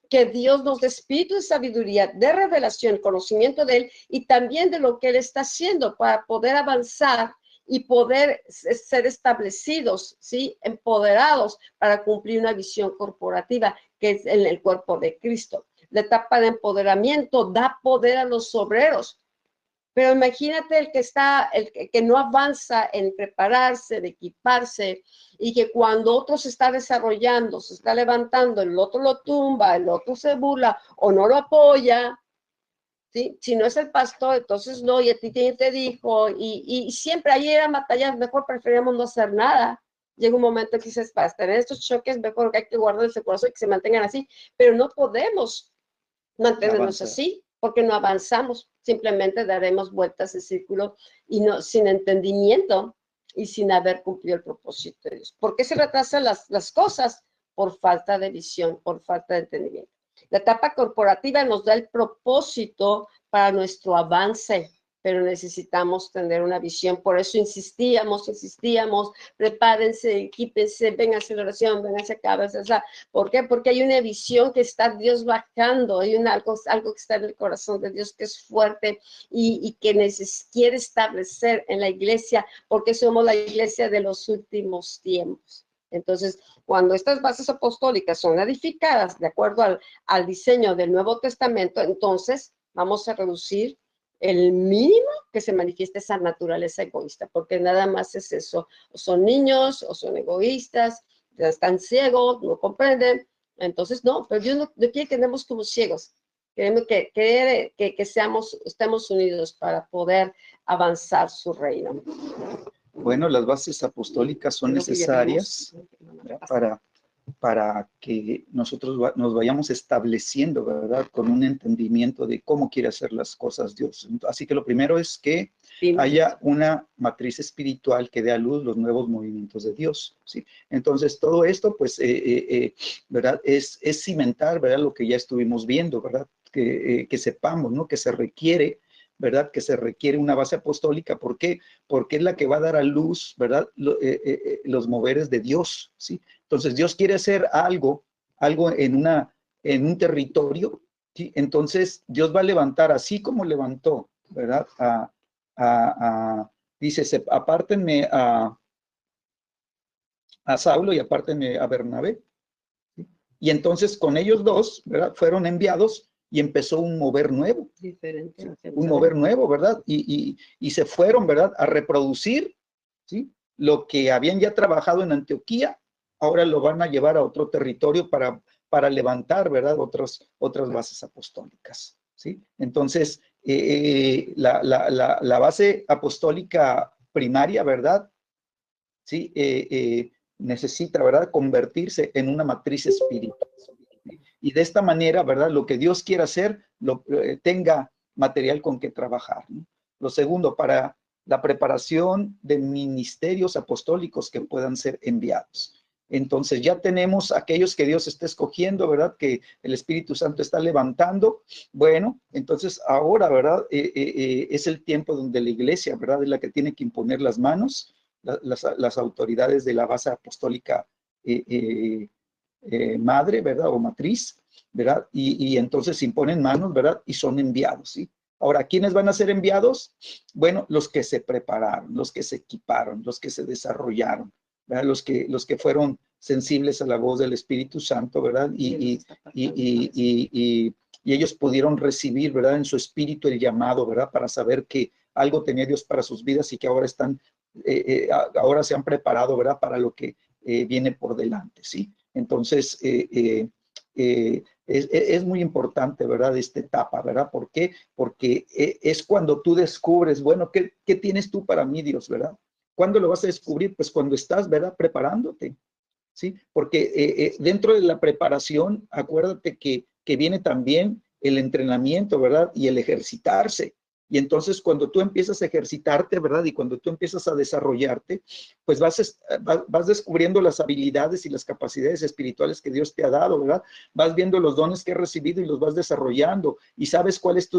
Speaker 1: que Dios nos dé espíritu de sabiduría, de revelación, conocimiento de Él y también de lo que Él está haciendo para poder avanzar y poder ser establecidos, ¿sí? Empoderados para cumplir una visión corporativa que es en el cuerpo de Cristo. La etapa de empoderamiento da poder a los obreros. Pero imagínate el que no avanza en prepararse, en equiparse, y que cuando otro se está desarrollando, se está levantando, el otro lo tumba, el otro se burla o no lo apoya, ¿sí? Si no es el pastor, entonces no, y a ti te dijo, y siempre ahí era batallas, mejor preferíamos no hacer nada. Llega un momento que dices, para tener estos choques, mejor que hay que guardar ese corazón y que se mantengan así, pero no podemos mantenernos así, porque no avanzamos, simplemente daremos vueltas de círculo y no, sin entendimiento y sin haber cumplido el propósito de Dios. ¿Por qué se retrasan las cosas? Por falta de visión, por falta de entendimiento. La etapa corporativa nos da el propósito para nuestro avance, pero necesitamos tener una visión. Por eso insistíamos, prepárense, equípense, vénganse a la oración, vénganse acá, vénganse. ¿Por qué? Porque hay una visión que está Dios bajando, hay algo que está en el corazón de Dios que es fuerte y que quiere establecer en la iglesia, porque somos la iglesia de los últimos tiempos. Entonces, cuando estas bases apostólicas son edificadas de acuerdo al diseño del Nuevo Testamento, entonces vamos a reducir el mínimo que se manifieste esa naturaleza egoísta, porque nada más es eso, o son niños, o son egoístas, están ciegos, no comprenden. Entonces, no, pero Dios no quiere que andemos como ciegos. Queremos que estemos unidos para poder avanzar su reino.
Speaker 2: Bueno, las bases apostólicas son necesarias para que nosotros nos vayamos estableciendo, ¿verdad? Con un entendimiento de cómo quiere hacer las cosas Dios. Así que lo primero es que haya una matriz espiritual que dé a luz los nuevos movimientos de Dios, ¿sí? Entonces, todo esto, pues, ¿verdad? Es cimentar, ¿verdad? Lo que ya estuvimos viendo, ¿verdad? Que sepamos, ¿no? Que se requiere, ¿verdad? Que se requiere una base apostólica. ¿Por qué? Porque es la que va a dar a luz, ¿verdad? Los moveres de Dios, ¿sí? Entonces, Dios quiere hacer algo en un territorio, ¿sí? Entonces, Dios va a levantar, así como levantó, ¿verdad? Dice, apártenme a Saulo y apártenme a Bernabé, ¿sí? Y entonces, con ellos dos, ¿verdad? Fueron enviados y empezó un mover nuevo.
Speaker 1: Diferente.
Speaker 2: Un mover nuevo, ¿verdad? Y se fueron, ¿verdad? A reproducir, ¿sí? Lo que habían ya trabajado en Antioquía, ahora lo van a llevar a otro territorio para levantar, ¿verdad? Otras bases apostólicas, ¿sí? Entonces, la base apostólica primaria, ¿verdad? ¿Sí? Necesita, ¿verdad? Convertirse en una matriz espiritual. Y de esta manera, ¿verdad? Lo que Dios quiera hacer, tenga material con que trabajar, ¿no? Lo segundo, para la preparación de ministerios apostólicos que puedan ser enviados. Entonces ya tenemos aquellos que Dios está escogiendo, ¿verdad? Que el Espíritu Santo está levantando. Bueno, entonces ahora, ¿verdad? Es el tiempo donde la iglesia, ¿verdad? Es la que tiene que imponer las manos, las autoridades de la base apostólica madre, ¿verdad? O matriz, ¿verdad? Y entonces imponen manos, ¿verdad? Y son enviados, ¿sí? Ahora, ¿quiénes van a ser enviados? Bueno, los que se prepararon, los que se equiparon, los que se desarrollaron, ¿verdad? Los que fueron sensibles a la voz del Espíritu Santo, ¿verdad? Y ellos pudieron recibir, ¿verdad? En su espíritu el llamado, ¿verdad? Para saber que algo tenía Dios para sus vidas y que ahora ahora se han preparado, ¿verdad? Para lo que viene por delante, ¿sí? Entonces, es muy importante, ¿verdad? Esta etapa, ¿verdad? ¿Por qué? Porque es cuando tú descubres, bueno, ¿qué tienes tú para mí, Dios, ¿verdad? ¿Cuándo lo vas a descubrir? Pues cuando estás, ¿verdad? Preparándote, ¿sí? Porque dentro de la preparación, acuérdate que viene también el entrenamiento, ¿verdad? Y el ejercitarse. Y entonces cuando tú empiezas a ejercitarte, ¿verdad? Y cuando tú empiezas a desarrollarte, pues vas descubriendo las habilidades y las capacidades espirituales que Dios te ha dado, ¿verdad? Vas viendo los dones que has recibido y los vas desarrollando y sabes cuáles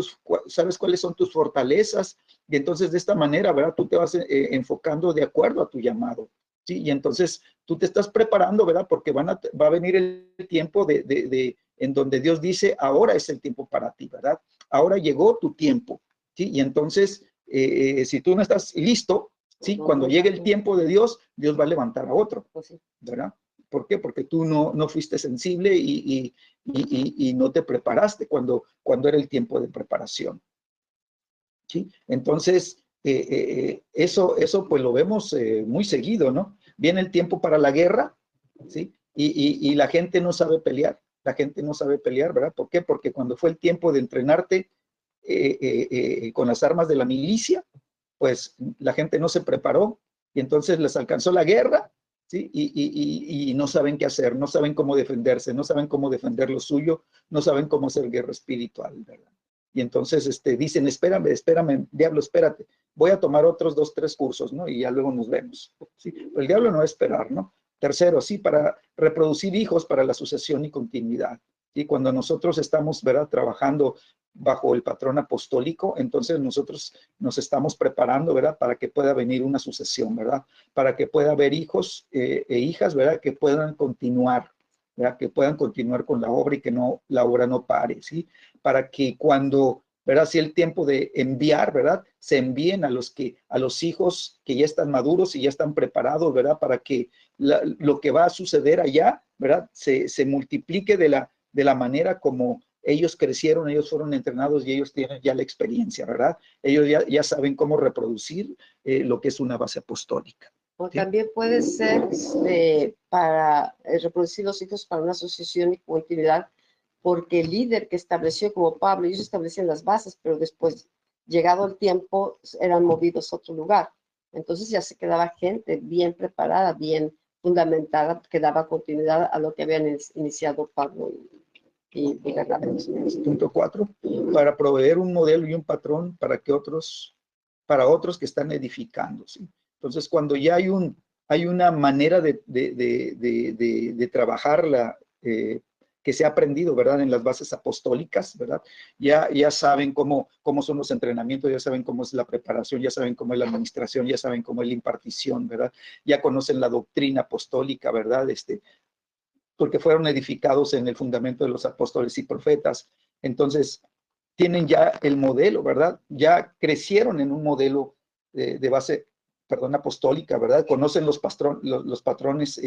Speaker 2: son tus fortalezas. Y entonces de esta manera, ¿verdad? Tú te vas enfocando de acuerdo a tu llamado, ¿sí? Y entonces tú te estás preparando, ¿verdad? Porque va a venir el tiempo en donde Dios dice, ahora es el tiempo para ti, ¿verdad? Ahora llegó tu tiempo. ¿Sí? Y entonces, si tú no estás listo, ¿sí? Cuando llegue el tiempo de Dios, Dios va a levantar a otro, ¿verdad? ¿Por qué? Porque tú no fuiste sensible y no te preparaste cuando era el tiempo de preparación, ¿sí? Entonces, eso pues lo vemos muy seguido, ¿no? Viene el tiempo para la guerra, ¿sí? Y la gente no sabe pelear, la gente no sabe pelear, ¿verdad? ¿Por qué? Porque cuando fue el tiempo de entrenarte, con las armas de la milicia, pues la gente no se preparó y entonces les alcanzó la guerra, ¿sí? Y no saben qué hacer, no saben cómo defenderse, no saben cómo defender lo suyo, no saben cómo hacer guerra espiritual, ¿verdad? Y entonces dicen, espérame, diablo, espérate, voy a tomar otros 2, 3 cursos, ¿no? Y ya luego nos vemos, ¿sí? Pero el diablo no va a esperar, ¿no? Tercero, sí, para reproducir hijos para la sucesión y continuidad. Y cuando nosotros estamos, ¿verdad?, trabajando bajo el patrón apostólico, entonces nosotros nos estamos preparando, ¿verdad?, para que pueda venir una sucesión, ¿verdad?, para que pueda haber hijos e hijas, ¿verdad?, que puedan continuar, ¿verdad?, que puedan continuar con la obra y que la obra no pare, ¿sí? Para que cuando, ¿verdad?, si el tiempo de enviar, ¿verdad?, se envíen a los hijos que ya están maduros y ya están preparados, ¿verdad?, para que lo que va a suceder allá, ¿verdad?, se multiplique de la manera como ellos crecieron, ellos fueron entrenados y ellos tienen ya la experiencia, ¿verdad? Ellos ya saben cómo reproducir lo que es una base apostólica.
Speaker 1: O también puede ser para reproducir los hijos para una asociación y continuidad, porque el líder que estableció, como Pablo, ellos establecían las bases, pero después, llegado el tiempo, eran movidos a otro lugar. Entonces ya se quedaba gente bien preparada, bien fundamentada, que daba continuidad a lo que habían iniciado Pablo y Bernabé.
Speaker 2: Punto 4, para proveer un modelo y un patrón para otros que están edificando, ¿sí? Entonces, cuando ya hay una manera de trabajarla que se ha aprendido, ¿verdad?, en las bases apostólicas, ¿verdad? Ya saben cómo son los entrenamientos, ya saben cómo es la preparación, ya saben cómo es la administración, ya saben cómo es la impartición, ¿verdad? Ya conocen la doctrina apostólica, ¿verdad? Porque fueron edificados en el fundamento de los apóstoles y profetas. Entonces, tienen ya el modelo, ¿verdad? Ya crecieron en un modelo de base, perdón, apostólica, ¿verdad? Conocen los patrones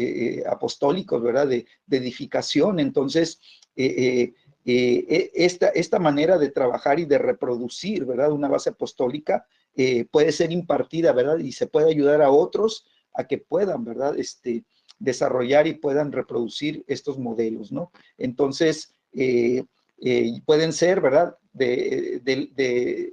Speaker 2: apostólicos, ¿verdad? De edificación. Entonces, esta manera de trabajar y de reproducir, ¿verdad?, una base apostólica puede ser impartida, ¿verdad? Y se puede ayudar a otros a que puedan, ¿verdad?, desarrollar y puedan reproducir estos modelos, ¿no? Entonces, pueden ser, ¿verdad? De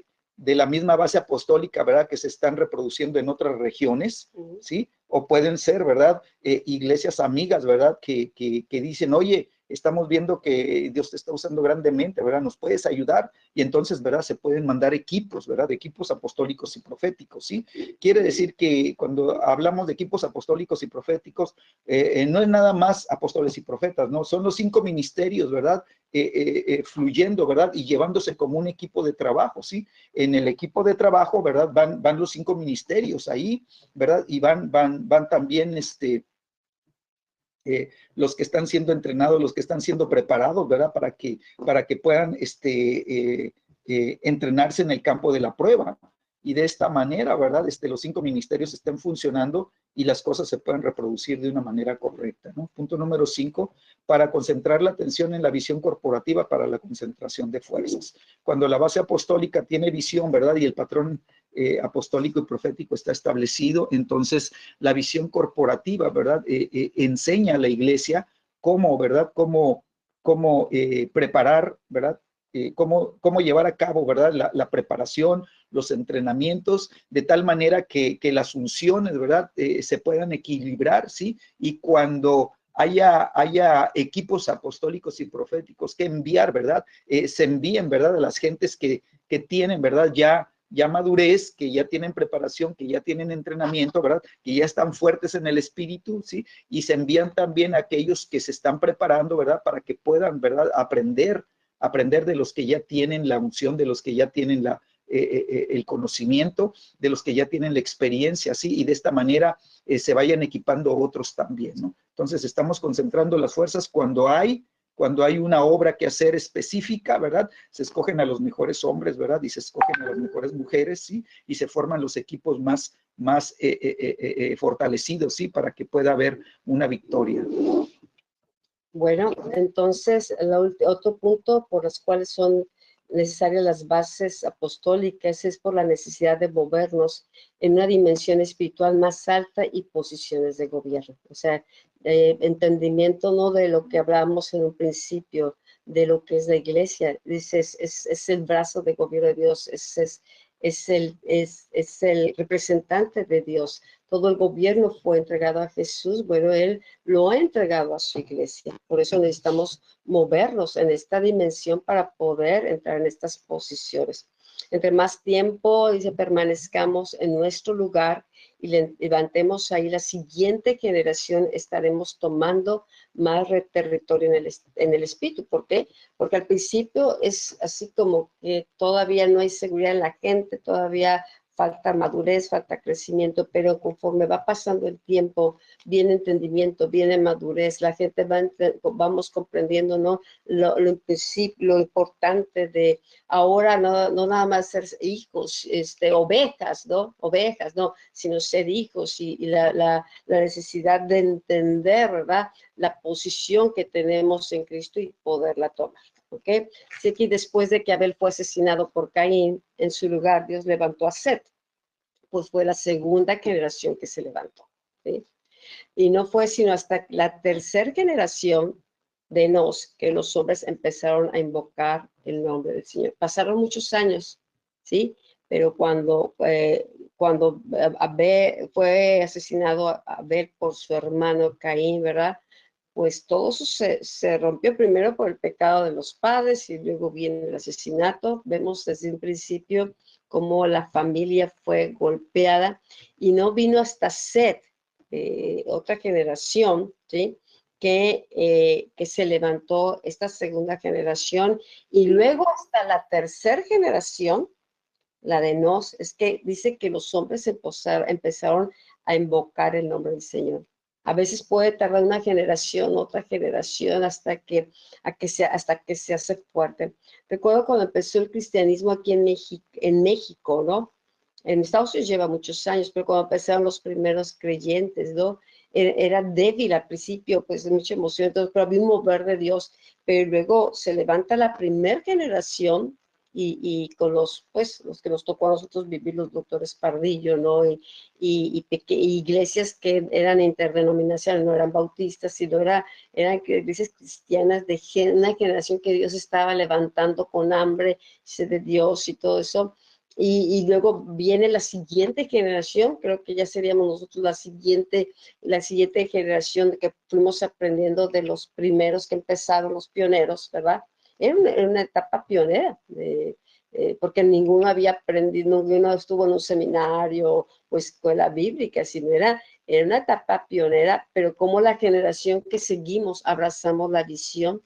Speaker 2: la misma base apostólica, ¿verdad? Que se están reproduciendo en otras regiones, ¿sí? O pueden ser, ¿verdad? Iglesias amigas, ¿verdad? Que dicen, oye, estamos viendo que Dios te está usando grandemente, ¿verdad? ¿Nos puedes ayudar? Y entonces, ¿verdad? Se pueden mandar equipos, ¿verdad? Equipos apostólicos y proféticos, ¿sí? Quiere decir que cuando hablamos de equipos apostólicos y proféticos, no es nada más apóstoles y profetas, ¿no? Son los 5 ministerios, ¿verdad? Fluyendo, ¿verdad? Y llevándose como un equipo de trabajo, ¿sí? En el equipo de trabajo, ¿verdad? Van los 5 ministerios ahí, ¿verdad? Y van también, los que están siendo entrenados, los que están siendo preparados, ¿verdad? Para que puedan entrenarse en el campo de la prueba. Y de esta manera, ¿verdad? Los 5 ministerios estén funcionando y las cosas se pueden reproducir de una manera correcta, ¿no? Punto número 5, para concentrar la atención en la visión corporativa para la concentración de fuerzas. Cuando la base apostólica tiene visión, ¿verdad? Y el patrón apostólico y profético está establecido, entonces la visión corporativa, ¿verdad? Enseña a la iglesia cómo, ¿verdad? Cómo preparar, ¿verdad? Cómo llevar a cabo, ¿verdad? La preparación, los entrenamientos, de tal manera que las funciones, ¿verdad? Se puedan equilibrar, ¿sí? Y cuando haya equipos apostólicos y proféticos que enviar, ¿verdad? Se envíen, ¿verdad? A las gentes que tienen, ¿verdad? Ya madurez, que ya tienen preparación, que ya tienen entrenamiento, ¿verdad? Que ya están fuertes en el espíritu, ¿sí? Y se envían también a aquellos que se están preparando, ¿verdad? Para que puedan, ¿verdad? Aprender de los que ya tienen la unción, de los que ya tienen el conocimiento, de los que ya tienen la experiencia, ¿sí? Y de esta manera se vayan equipando otros también, ¿no? Entonces estamos concentrando las fuerzas cuando hay una obra que hacer específica, ¿verdad? Se escogen a los mejores hombres, ¿verdad? Y se escogen a las mejores mujeres, ¿sí? Y se forman los equipos más fortalecidos, ¿sí? Para que pueda haber una victoria.
Speaker 1: Bueno, entonces, otro punto por los cuales son necesarias las bases apostólicas es por la necesidad de movernos en una dimensión espiritual más alta y posiciones de gobierno. O sea, entendimiento no de lo que hablábamos en un principio, de lo que es la iglesia. Dices, es el brazo de gobierno de Dios, es el representante de Dios. Todo el gobierno fue entregado a Jesús, bueno, Él lo ha entregado a su iglesia. Por eso necesitamos movernos en esta dimensión para poder entrar en estas posiciones. Entre más tiempo, dice, permanezcamos en nuestro lugar y levantemos ahí la siguiente generación, estaremos tomando más territorio en el espíritu. ¿Por qué? Porque al principio es así como que todavía no hay seguridad en la gente, todavía falta madurez, falta crecimiento, pero conforme va pasando el tiempo, viene entendimiento, viene madurez, la gente vamos comprendiendo, ¿no? Lo importante de ahora no nada más ser hijos, ovejas, ¿no? Ovejas, no, sino ser hijos y la necesidad de entender, ¿verdad? La posición que tenemos en Cristo y poderla tomar. ¿Ok? Así que después de que Abel fue asesinado por Caín, en su lugar Dios levantó a Set, pues fue la segunda generación que se levantó, ¿sí? Y no fue sino hasta la tercera generación de Enos que los hombres empezaron a invocar el nombre del Señor. Pasaron muchos años, ¿sí? Pero cuando Abel fue asesinado Abel por su hermano Caín, ¿verdad? Pues todo eso se rompió primero por el pecado de los padres y luego viene el asesinato. Vemos desde un principio cómo la familia fue golpeada y no vino hasta Set, otra generación, ¿sí? Que se levantó esta segunda generación y luego hasta la tercera generación, la de Nos, es que dice que los hombres empezaron a invocar el nombre del Señor. A veces puede tardar una generación, otra generación, hasta que se hace fuerte. Recuerdo cuando empezó el cristianismo aquí en México, ¿no? En Estados Unidos lleva muchos años, pero cuando empezaron los primeros creyentes, ¿no? Era débil al principio, pues de mucha emoción, entonces, pero había un mover de Dios. Pero luego se levanta la primera generación y con los, pues, los que nos tocó a nosotros vivir, los doctores Pardillo, ¿no? Y iglesias que eran interdenominacionales, no eran bautistas, sino eran iglesias cristianas de una generación que Dios estaba levantando con hambre, sed de Dios y todo eso. Y luego viene la siguiente generación, creo que ya seríamos nosotros la siguiente generación que fuimos aprendiendo de los primeros que empezaron, los pioneros, ¿verdad? Era una etapa pionera, porque ninguno había aprendido, ninguno estuvo en un seminario o escuela bíblica, sino era una etapa pionera, pero como la generación que seguimos abrazamos la visión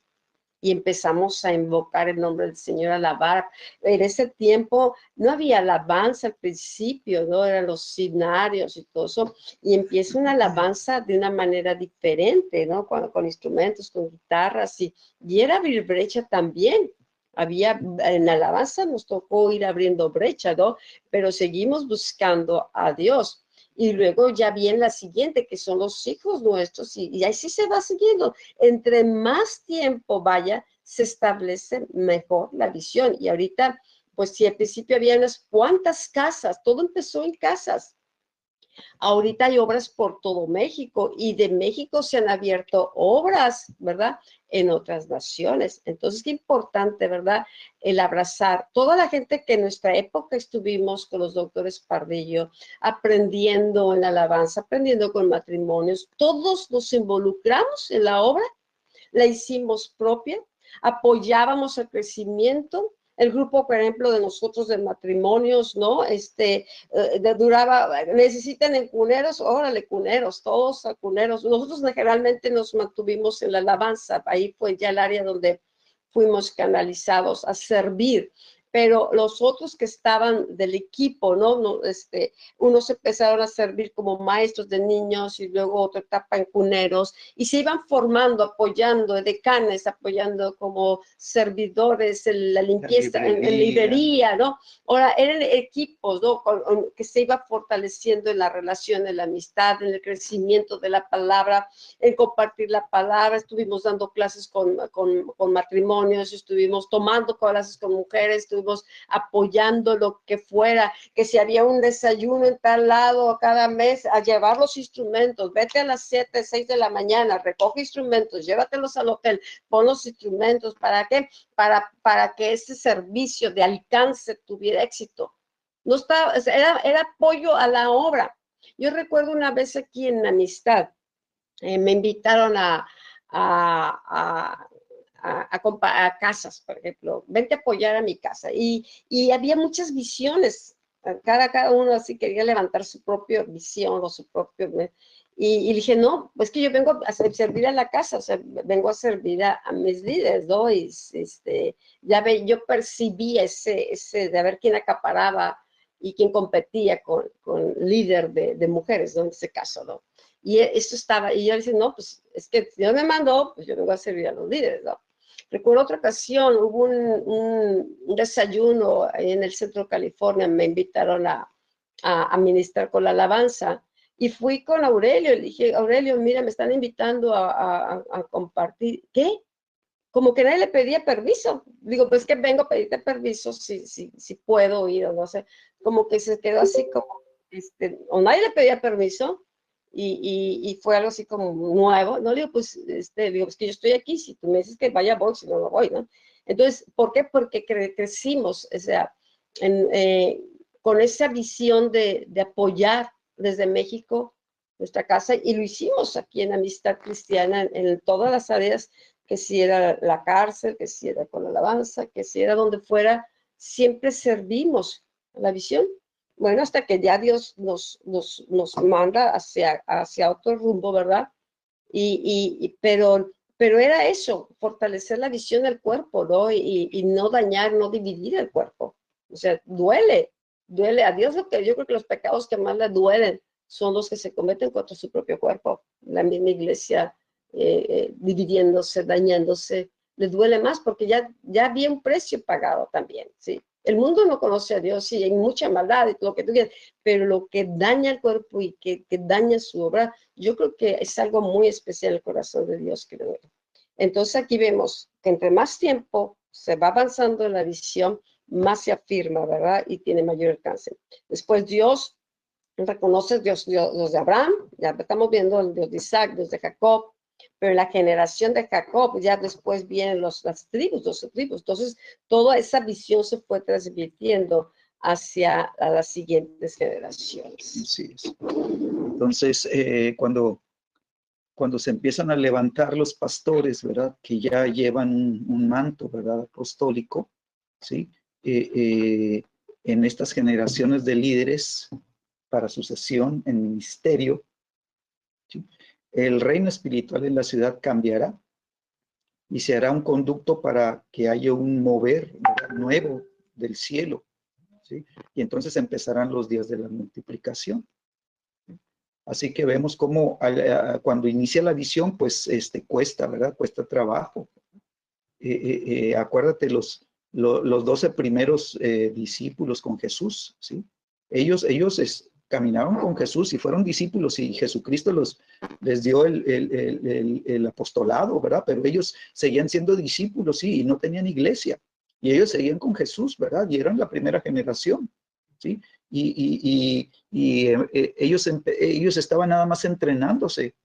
Speaker 1: y empezamos a invocar el nombre del Señor, a alabar. En ese tiempo no había alabanza al principio, ¿no? Eran los sinarios y todo eso, y empieza una alabanza de una manera diferente, ¿no? Con instrumentos, con guitarras, y era abrir brecha también. En alabanza nos tocó ir abriendo brecha, ¿no? Pero seguimos buscando a Dios. Y luego ya viene la siguiente, que son los hijos nuestros, y así se va siguiendo. Entre más tiempo vaya, se establece mejor la visión. Y ahorita, pues si al principio había unas cuantas casas, todo empezó en casas. Ahorita hay obras por todo México y de México se han abierto obras, ¿verdad? En otras naciones. Entonces, qué importante, ¿verdad? El abrazar. Toda la gente que en nuestra época estuvimos con los doctores Pardillo, aprendiendo en la alabanza, aprendiendo con matrimonios, todos nos involucramos en la obra, la hicimos propia, apoyábamos el crecimiento. El grupo, por ejemplo, de nosotros de matrimonios, ¿no? Duraba, necesitan en cuneros, órale, cuneros, todos a cuneros. Nosotros generalmente nos mantuvimos en la alabanza, ahí fue ya el área donde fuimos canalizados a servir. Pero los otros que estaban del equipo, ¿no? Unos empezaron a servir como maestros de niños y luego otra etapa en cuneros y se iban formando, apoyando, decanes, apoyando como servidores en la limpieza, en librería, ¿no? Ahora, eran equipos, ¿no? Que se iba fortaleciendo en la relación, en la amistad, en el crecimiento de la palabra, en compartir la palabra. Estuvimos dando clases con matrimonios, estuvimos tomando clases con mujeres, estuvimos apoyando lo que fuera, que si había un desayuno en tal lado cada mes, a llevar los instrumentos, vete a las 7, 6 de la mañana, recoge instrumentos, llévatelos al hotel, pon los instrumentos, ¿para qué? Para que ese servicio de alcance tuviera éxito. No estaba, era apoyo a la obra. Yo recuerdo una vez aquí en Amistad, me invitaron a casas, por ejemplo, vente a apoyar a mi casa. Y había muchas visiones, cada uno así quería levantar su propia visión o su propio... Y dije, no, pues que yo vengo a servir a la casa, o sea, vengo a servir a mis líderes, ¿no? Y yo percibí ese de a ver quién acaparaba y quién competía con líder de mujeres, ¿no? En ese caso, ¿no? Y esto estaba, y yo decía, no, pues es que Dios me mandó, pues yo vengo a servir a los líderes, ¿no? Recuerdo otra ocasión, hubo un desayuno ahí en el centro de California, me invitaron a ministrar con la alabanza, y fui con Aurelio, le dije, Aurelio, mira, me están invitando a compartir. ¿Qué? Como que nadie le pedía permiso. Digo, pues que vengo a pedirte permiso si puedo ir o no sé. Como que se quedó así como, o nadie le pedía permiso y fue algo así como nuevo. No, digo, pues, digo, es que yo estoy aquí, si tú me dices que vaya, voy, si no, no voy, ¿no? Entonces, ¿por qué? Porque crecimos, o sea, con esa visión de apoyar desde México nuestra casa y lo hicimos aquí en Amistad Cristiana en todas las áreas, que si era la cárcel, que si era con la alabanza, que si era donde fuera, siempre servimos a la visión. Bueno, hasta que ya Dios nos manda hacia otro rumbo, ¿verdad? Pero era eso, fortalecer la visión del cuerpo, ¿no? Y no dañar, no dividir el cuerpo. O sea, duele. A Dios yo creo que los pecados que más le duelen son los que se cometen contra su propio cuerpo. La misma iglesia dividiéndose, dañándose, le duele más porque ya había un precio pagado también, ¿sí? El mundo no conoce a Dios, sí, hay mucha maldad y lo que tú quieras, pero lo que daña el cuerpo y que daña su obra, yo creo que es algo muy especial el corazón de Dios que lo ve. Entonces aquí vemos que entre más tiempo se va avanzando en la visión, más se afirma, ¿verdad? Y tiene mayor alcance. Después Dios reconoce Dios de Abraham, ya estamos viendo el Dios de Isaac, Dios de Jacob, pero en la generación de Jacob ya después vienen las tribus, 12 tribus. Entonces, toda esa visión se fue transmitiendo hacia a las siguientes generaciones.
Speaker 2: Sí es. Entonces, cuando se empiezan a levantar los pastores, ¿verdad? Que ya llevan un manto, ¿verdad? Apostólico, ¿sí? En estas generaciones de líderes para sucesión en ministerio, ¿sí? El reino espiritual en la ciudad cambiará y se hará un conducto para que haya un mover, ¿verdad? Nuevo del cielo, ¿sí? Y entonces empezarán los días de la multiplicación. Así que vemos cómo cuando inicia la visión, pues cuesta, ¿verdad? Cuesta trabajo. Acuérdate los 12 primeros discípulos con Jesús, ¿sí? Ellos caminaron con Jesús y fueron discípulos y Jesucristo les dio el apostolado, ¿verdad? Pero ellos seguían siendo discípulos, sí, y no tenían iglesia. Y ellos seguían con Jesús, ¿verdad? Y eran la primera generación, ¿sí? Ellos estaban nada más entrenándose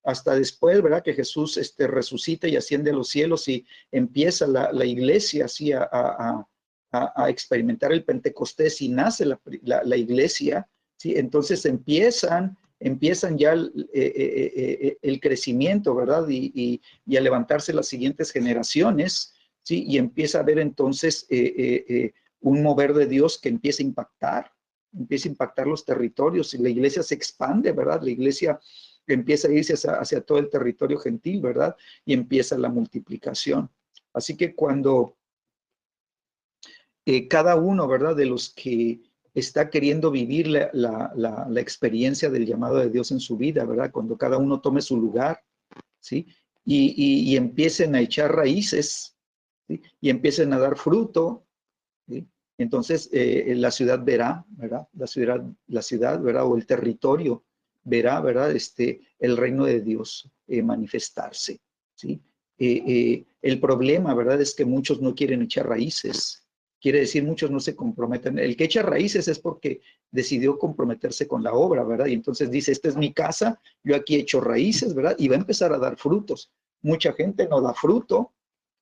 Speaker 2: hasta después, ¿verdad? Que Jesús resucita y asciende a los cielos y empieza la iglesia así a experimentar el Pentecostés y nace la iglesia, ¿sí? Entonces empiezan ya el crecimiento, ¿verdad? Y a levantarse las siguientes generaciones, ¿sí? Y empieza a haber entonces un mover de Dios que empieza a impactar los territorios y la iglesia se expande, ¿verdad? La iglesia empieza a irse hacia todo el territorio gentil, ¿verdad? Y empieza la multiplicación. Así que cuando cada uno, ¿verdad? De los que está queriendo vivir la experiencia del llamado de Dios en su vida, ¿verdad? Cuando cada uno tome su lugar, ¿sí? Y empiecen a echar raíces, ¿sí? Y empiecen a dar fruto, ¿sí? Entonces la ciudad verá, ¿verdad? La ciudad, ¿verdad? O el territorio verá, ¿verdad? El reino de Dios manifestarse, ¿sí? El problema, ¿verdad? Es que muchos no quieren echar raíces. Quiere decir, muchos no se comprometen. El que echa raíces es porque decidió comprometerse con la obra, ¿verdad? Y entonces dice, esta es mi casa, yo aquí echo raíces, ¿verdad? Y va a empezar a dar frutos. Mucha gente no da fruto,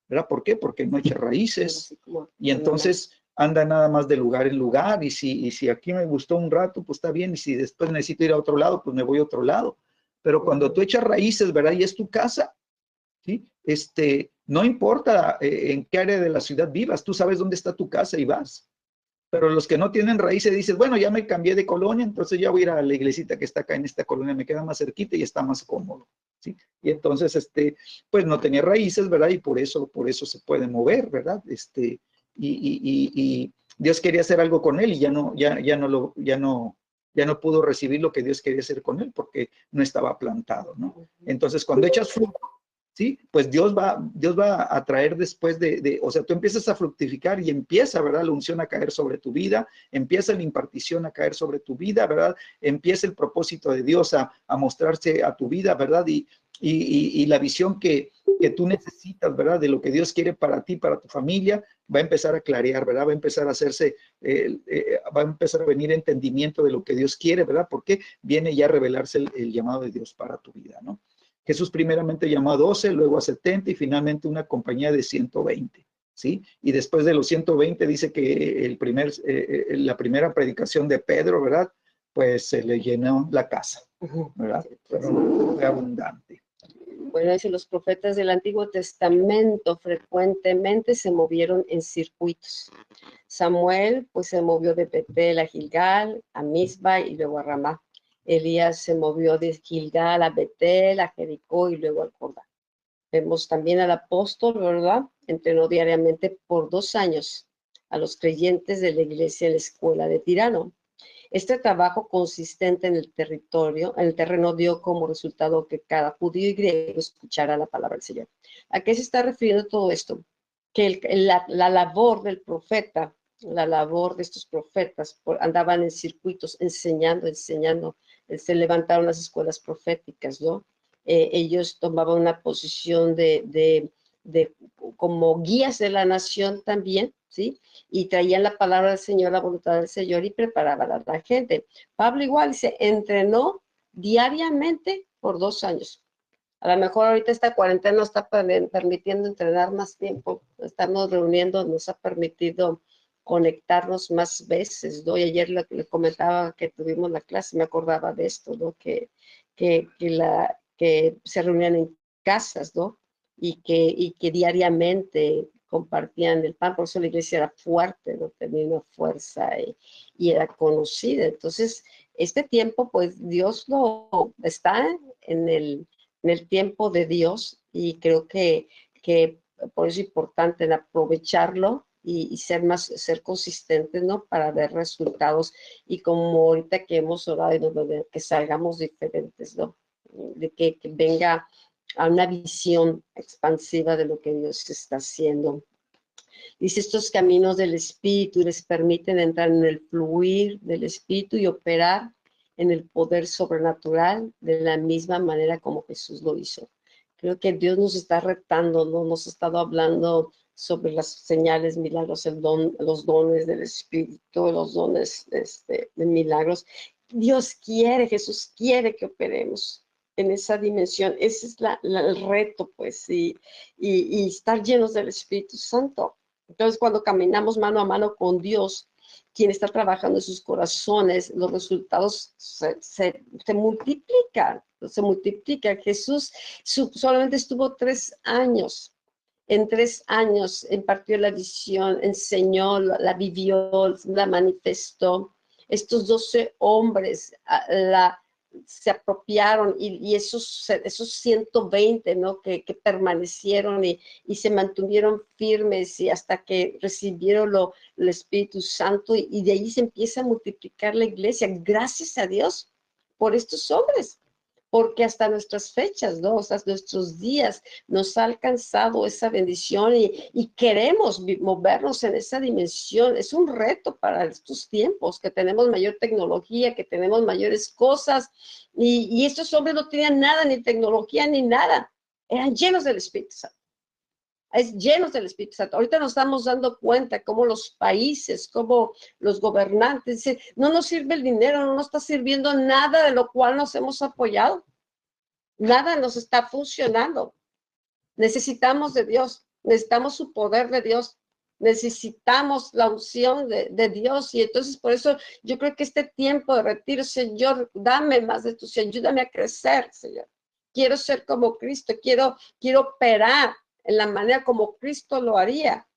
Speaker 2: ¿verdad? ¿Por qué? Porque no echa raíces. Y entonces anda nada más de lugar en lugar, y si aquí me gustó un rato, pues está bien, y si después necesito ir a otro lado, pues me voy a otro lado. Pero cuando tú echas raíces, ¿verdad? Y es tu casa, ¿sí? No importa en qué área de la ciudad vivas, tú sabes dónde está tu casa y vas. Pero los que no tienen raíces dicen, bueno, ya me cambié de colonia, entonces ya voy a ir a la iglesita que está acá en esta colonia, me queda más cerquita y está más cómodo, ¿sí? Y entonces, pues no tenía raíces, ¿verdad? Y por eso se puede mover, ¿verdad? Y Dios quería hacer algo con él y ya no pudo recibir lo que Dios quería hacer con él porque no estaba plantado, ¿no? Entonces, cuando echas fruto, ¿sí? Pues Dios va a traer después o sea, tú empiezas a fructificar y empieza, ¿verdad? La unción a caer sobre tu vida, empieza la impartición a caer sobre tu vida, ¿verdad? Empieza el propósito de Dios a mostrarse a tu vida, ¿verdad? Y la visión que tú necesitas, ¿verdad? De lo que Dios quiere para ti, para tu familia, va a empezar a clarear, ¿verdad? Va a empezar a hacerse, va a empezar a venir entendimiento de lo que Dios quiere, ¿verdad? Porque viene ya a revelarse el llamado de Dios para tu vida, ¿no? Jesús primeramente llamó a 12, luego a 70 y finalmente una compañía de 120, ¿sí? Y después de los 120 dice que la primera predicación de Pedro, ¿verdad? Pues se le llenó la casa, ¿verdad? Fue abundante.
Speaker 1: Bueno, dice, los profetas del Antiguo Testamento frecuentemente se movieron en circuitos. Samuel, pues se movió de Betel a Gilgal, a Misba y luego a Ramá. Elías se movió de Gilgal a Betel, a Jericó y luego al Jordán. Vemos también al apóstol, ¿verdad? Entrenó diariamente por 2 años a los creyentes de la iglesia en la escuela de Tirano. Este trabajo consistente en el terreno dio como resultado que cada judío y griego escuchara la palabra del Señor. ¿A qué se está refiriendo todo esto? Que la labor del profeta, la labor de estos profetas, andaban en circuitos enseñando, se levantaron las escuelas proféticas, ¿no? Ellos tomaban una posición de como guías de la nación también, ¿sí? Y traían la palabra del Señor, la voluntad del Señor y preparaban a la gente. Pablo igual se entrenó diariamente por 2 años. A lo mejor ahorita esta cuarentena nos está permitiendo entrenar más tiempo, estamos reuniendo, nos ha permitido conectarnos más veces, ¿no? Y ayer le comentaba que tuvimos la clase, me acordaba de esto, ¿no? Que se reunían en casas, ¿no? Y que diariamente compartían el pan, por eso la iglesia era fuerte, ¿no? Tenía una fuerza y era conocida. Entonces, este tiempo, pues Dios lo está en el tiempo de Dios y creo que por eso es importante en aprovecharlo y ser consistentes, ¿no? Para ver resultados y como ahorita que hemos orado, de que salgamos diferentes, ¿no? De que venga a una visión expansiva de lo que Dios está haciendo. Dice, estos caminos del Espíritu les permiten entrar en el fluir del Espíritu y operar en el poder sobrenatural de la misma manera como Jesús lo hizo. Creo que Dios nos está retando, ¿no? Nos ha estado hablando sobre las señales, milagros, los dones del Espíritu, los dones de milagros. Dios quiere, Jesús quiere que operemos en esa dimensión. Ese es el reto, pues, y estar llenos del Espíritu Santo. Entonces, cuando caminamos mano a mano con Dios, quien está trabajando en sus corazones, los resultados se multiplican, se multiplican. Jesús solamente estuvo 3 años. En 3 años impartió la visión, enseñó, la vivió, la manifestó. Estos 12 hombres se apropiaron y esos 120, ¿no? que permanecieron y se mantuvieron firmes y hasta que recibieron el Espíritu Santo y de ahí se empieza a multiplicar la iglesia. Gracias a Dios por estos hombres, porque hasta nuestras fechas, ¿no? Hasta nuestros días nos ha alcanzado esa bendición y queremos movernos en esa dimensión. Es un reto para estos tiempos, que tenemos mayor tecnología, que tenemos mayores cosas, y estos hombres no tenían nada, ni tecnología, ni nada. Eran llenos del Espíritu Santo. Llenos del Espíritu Santo. Ahorita nos estamos dando cuenta cómo los países, cómo los gobernantes dicen, no nos sirve el dinero, no nos está sirviendo nada de lo cual nos hemos apoyado. Nada nos está funcionando. Necesitamos de Dios, necesitamos su poder de Dios, necesitamos la unción de Dios. Y entonces por eso yo creo que este tiempo de retiro, Señor, dame más de tu, ayúdame a crecer, Señor. Quiero ser como Cristo, quiero operar en la manera como Cristo lo haría,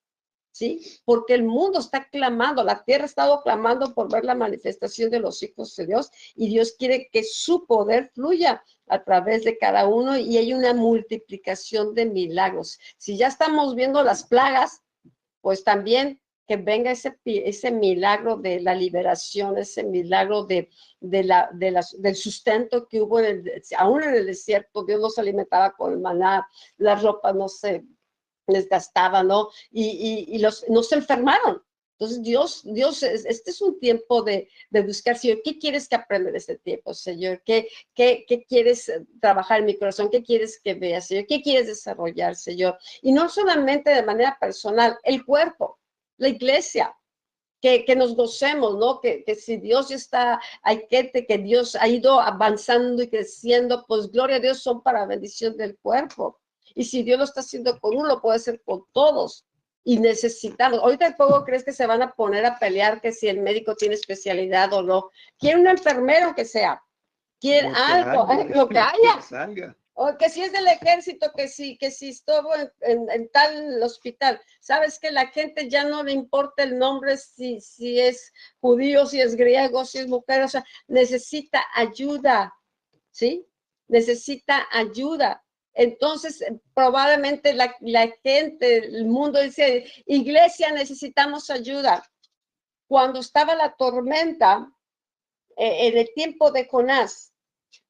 Speaker 1: ¿sí? Porque el mundo está clamando, la tierra ha estado clamando por ver la manifestación de los hijos de Dios y Dios quiere que su poder fluya a través de cada uno y hay una multiplicación de milagros. Si ya estamos viendo las plagas, pues también que venga ese milagro de la liberación, ese milagro del sustento que hubo aún en el desierto. Dios los alimentaba con el maná, las ropas no se les gastaban, ¿no? Y no se enfermaron. Entonces, Dios, este es un tiempo de buscar, Señor, ¿qué quieres que aprenda de este tiempo, Señor? ¿Qué quieres trabajar en mi corazón? ¿Qué quieres que vea, Señor? ¿Qué quieres desarrollar, Señor? Y no solamente de manera personal, el cuerpo, la iglesia, que nos gocemos, ¿no? Que si Dios está, hay que Dios ha ido avanzando y creciendo, pues gloria a Dios, son para bendición del cuerpo. Y si Dios lo está haciendo con uno, lo puede hacer con todos. Y necesitamos, ahorita ¿cómo crees que se van a poner a pelear que si el médico tiene especialidad o no? Quiere un enfermero que sea, quiere algo, lo que haya. O que si es del ejército, que si estuvo en tal hospital. Sabes que la gente ya no le importa el nombre, si es judío, si es griego, si es mujer, o sea, necesita ayuda, ¿sí? Necesita ayuda. Entonces, probablemente la gente, el mundo dice, iglesia, necesitamos ayuda. Cuando estaba la tormenta, en el tiempo de Jonás,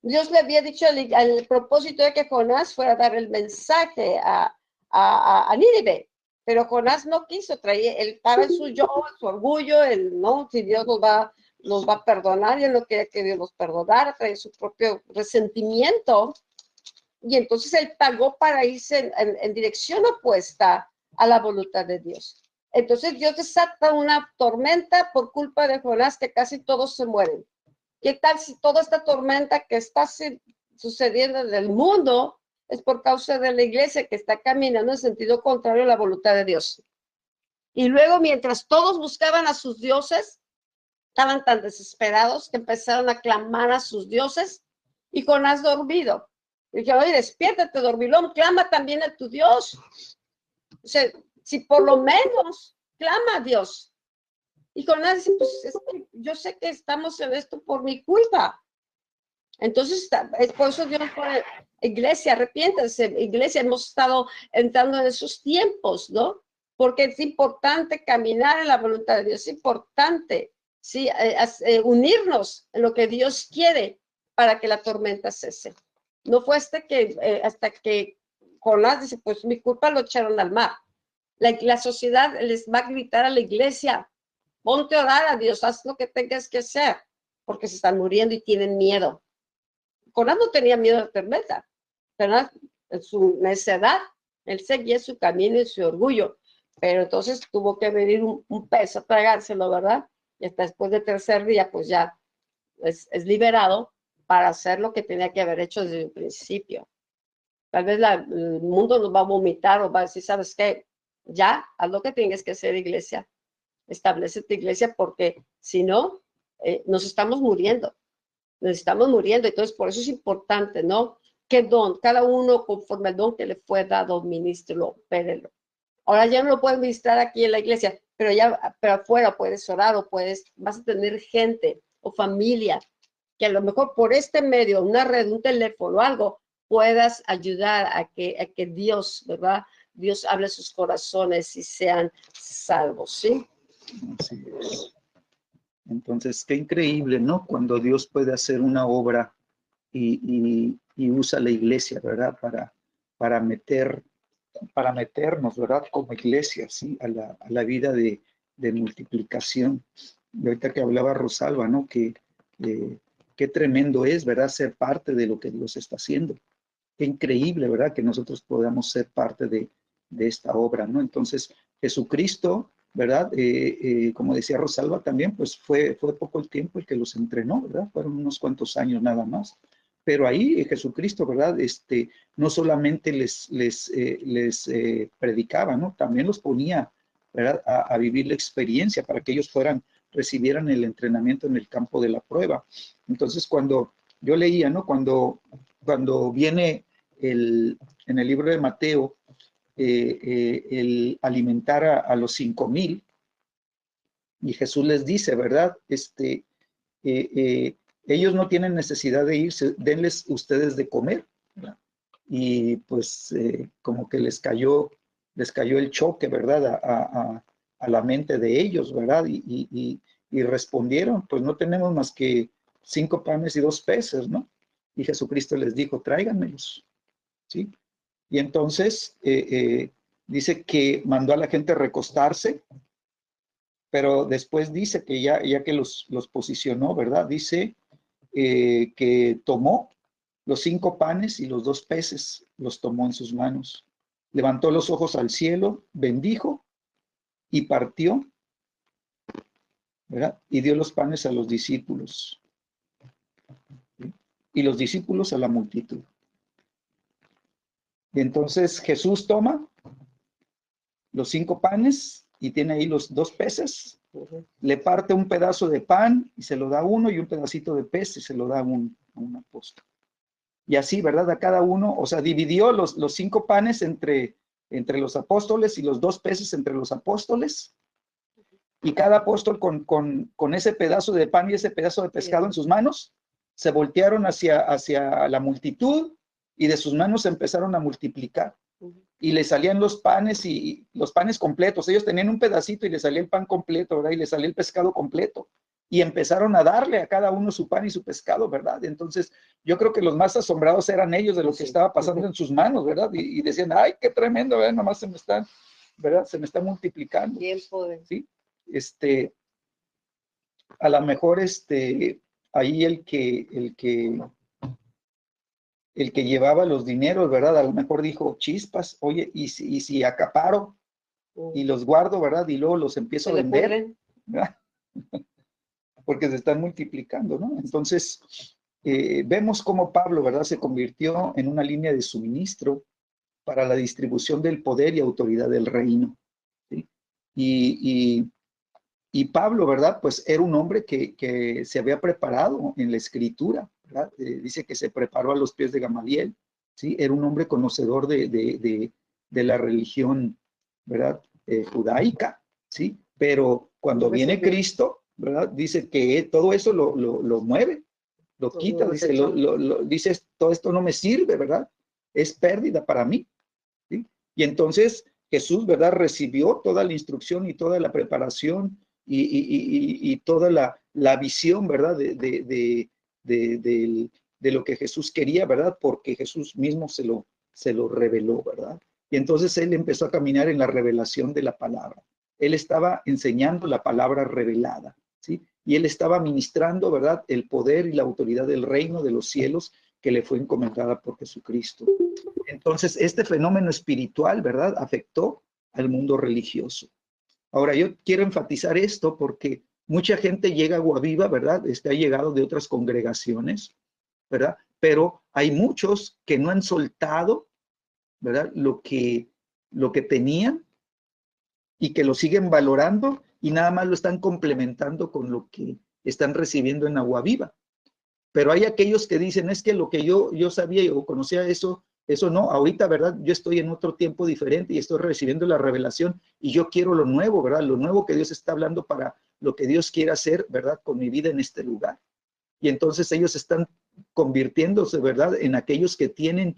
Speaker 1: Dios le había dicho al propósito de que Jonás fuera a dar el mensaje a Nínive, pero Jonás no quiso, él estaba en su yo, en su orgullo, no, si Dios nos va a perdonar, y él no quería que Dios los perdonara, traía su propio resentimiento, y entonces él pagó para irse en dirección opuesta a la voluntad de Dios. Entonces Dios desata una tormenta por culpa de Jonás, que casi todos se mueren. ¿Qué tal si toda esta tormenta que está sucediendo en el mundo es por causa de la iglesia que está caminando en sentido contrario a la voluntad de Dios? Y luego, mientras todos buscaban a sus dioses, estaban tan desesperados que empezaron a clamar a sus dioses, y Jonás dormido. Dije, oye, despiértate, dormilón, clama también a tu Dios. O sea, si por lo menos clama a Dios. Y Jonás dice, pues es que yo sé que estamos en esto por mi culpa. Entonces, es por eso Dios pone, iglesia, arrepiéntanse, iglesia, hemos estado entrando en esos tiempos, ¿no? Porque es importante caminar en la voluntad de Dios, es importante, ¿sí? Unirnos en lo que Dios quiere para que la tormenta cese. No fue hasta que Jonás dice, pues mi culpa lo echaron al mar. La sociedad les va a gritar a la iglesia, ponte a orar a Dios, haz lo que tengas que hacer, porque se están muriendo y tienen miedo. Jonás no tenía miedo de la tormenta. Jonás, en su necedad, él seguía su camino y su orgullo, pero entonces tuvo que venir un pez a tragárselo, ¿verdad? Y hasta después del tercer día, pues ya es liberado para hacer lo que tenía que haber hecho desde el principio. Tal vez el mundo nos va a vomitar o va a decir, ¿sabes qué? Ya, haz lo que tienes que hacer, iglesia. Establece tu iglesia, porque si no, nos estamos muriendo. Entonces por eso es importante, ¿no? ¿Qué don? Cada uno conforme al don que le fue dado, ministro, opérelo. Ahora ya no lo puedes ministrar aquí en la iglesia, pero afuera puedes orar o vas a tener gente o familia que a lo mejor por este medio, una red, un teléfono o algo, puedas ayudar a que Dios, ¿verdad? Dios hable a sus corazones y sean salvos, ¿sí?
Speaker 2: Así es. Entonces, qué increíble, ¿no? Cuando Dios puede hacer una obra y usa la iglesia, ¿verdad? Para meternos, ¿verdad? Como iglesia, ¿sí? A la vida de multiplicación. Y ahorita que hablaba Rosalba, ¿no? Qué tremendo es, ¿verdad? Ser parte de lo que Dios está haciendo. Qué increíble, ¿verdad? Que nosotros podamos ser parte de esta obra, ¿no? Entonces, Jesucristo, ¿verdad? Como decía Rosalba también, pues fue poco el tiempo el que los entrenó, ¿verdad? Fueron unos cuantos años nada más. Pero ahí Jesucristo, ¿verdad? No solamente les predicaba, ¿no? También los ponía, ¿verdad? A vivir la experiencia para que ellos recibieran el entrenamiento en el campo de la prueba. Entonces, cuando yo leía, ¿no? Cuando viene en el libro de Mateo, el alimentar a los 5,000, y Jesús les dice, ¿verdad? Ellos no tienen necesidad de irse, denles ustedes de comer, ¿verdad? Y pues como que les cayó el choque, ¿verdad? A la mente de ellos, ¿verdad? Y respondieron, pues no tenemos más que 5 panes y 2 peces, ¿no? Y Jesucristo les dijo, tráiganmelos, ¿sí? Y entonces dice que mandó a la gente a recostarse, pero después dice que ya que los posicionó, ¿verdad? Dice que tomó los 5 panes y los 2 peces, los tomó en sus manos. Levantó los ojos al cielo, bendijo y partió, ¿verdad? Y dio los panes a los discípulos, ¿sí? Y los discípulos a la multitud. Y entonces Jesús toma los 5 panes y tiene ahí los 2 peces, le parte un pedazo de pan y se lo da a uno, y un pedacito de pez y se lo da a un apóstol. Y así, ¿verdad? A cada uno, o sea, dividió los 5 panes entre los apóstoles y los 2 peces entre los apóstoles, y cada apóstol con ese pedazo de pan y ese pedazo de pescado en sus manos, se voltearon hacia la multitud, y de sus manos se empezaron a multiplicar. Y le salían los panes, y los panes completos. Ellos tenían un pedacito y le salía el pan completo, ¿verdad? Y le salía el pescado completo. Y empezaron a darle a cada uno su pan y su pescado, ¿verdad? Entonces, yo creo que los más asombrados eran ellos de lo que estaba pasando en sus manos, ¿verdad? Y decían, ay, qué tremendo, ¿verdad? Nomás se me están, ¿verdad? Se me está multiplicando.
Speaker 1: Tiempo de...
Speaker 2: ¿Sí? A lo mejor, ahí el que el que llevaba los dineros, ¿verdad? A lo mejor dijo, chispas, oye, y si acaparo y los guardo, ¿verdad? Y luego los empiezo a vender, ¿verdad? Porque se están multiplicando, ¿no? Entonces, vemos cómo Pablo, ¿verdad? Se convirtió en una línea de suministro para la distribución del poder y autoridad del reino, ¿sí? Y Pablo, ¿verdad? Pues era un hombre que se había preparado en la escritura, ¿verdad? Dice que se preparó a los pies de Gamaliel, ¿sí? Era un hombre conocedor de la religión, ¿verdad? Judaica, ¿sí? Pero cuando viene Cristo, ¿verdad? Dice que todo eso lo mueve, lo quita, dice, dice, todo esto no me sirve, ¿verdad? Es pérdida para mí, ¿sí? Y entonces Jesús, ¿verdad? Recibió toda la instrucción y toda la preparación y toda la visión, ¿verdad? De lo que Jesús quería, ¿verdad? Porque Jesús mismo se lo reveló, ¿verdad? Y entonces él empezó a caminar en la revelación de la palabra. Él estaba enseñando la palabra revelada, ¿sí? Y él estaba ministrando, ¿verdad? El poder y la autoridad del reino de los cielos que le fue encomendada por Jesucristo. Entonces, este fenómeno espiritual, ¿verdad? Afectó al mundo religioso. Ahora, yo quiero enfatizar esto porque mucha gente llega a Guaviva, ¿verdad? Ha llegado de otras congregaciones, ¿verdad? Pero hay muchos que no han soltado, ¿verdad? Lo que tenían y que lo siguen valorando y nada más lo están complementando con lo que están recibiendo en Aguaviva. Pero hay aquellos que dicen, es que lo que yo sabía o conocía eso no, ahorita, ¿verdad? Yo estoy en otro tiempo diferente y estoy recibiendo la revelación y yo quiero lo nuevo, ¿verdad? Lo nuevo que Dios está hablando para lo que Dios quiere hacer, ¿verdad? Con mi vida en este lugar. Y entonces ellos están convirtiéndose, ¿verdad? En aquellos que tienen,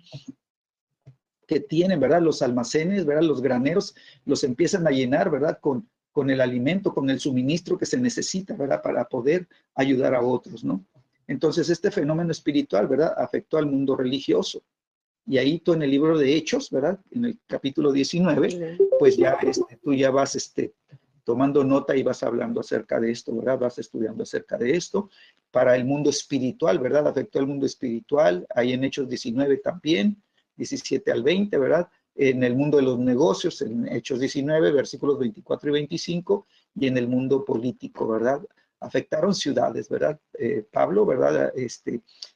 Speaker 2: ¿verdad? Los almacenes, ¿verdad? Los graneros los empiezan a llenar, ¿verdad? Con el alimento, con el suministro que se necesita, ¿verdad? Para poder ayudar a otros, ¿no? Entonces, este fenómeno espiritual, ¿verdad? Afectó al mundo religioso. Y ahí tú en el libro de Hechos, ¿verdad? En el capítulo 19, pues ya tú ya vas tomando nota y vas hablando acerca de esto, ¿verdad? Vas estudiando acerca de esto. Para el mundo espiritual, ¿verdad? Afectó al mundo espiritual. Ahí en Hechos 19 también, 17 al 20, ¿verdad? En el mundo de los negocios, en Hechos 19, versículos 24 y 25, y en el mundo político, ¿verdad? Afectaron ciudades, ¿verdad? Pablo, ¿verdad?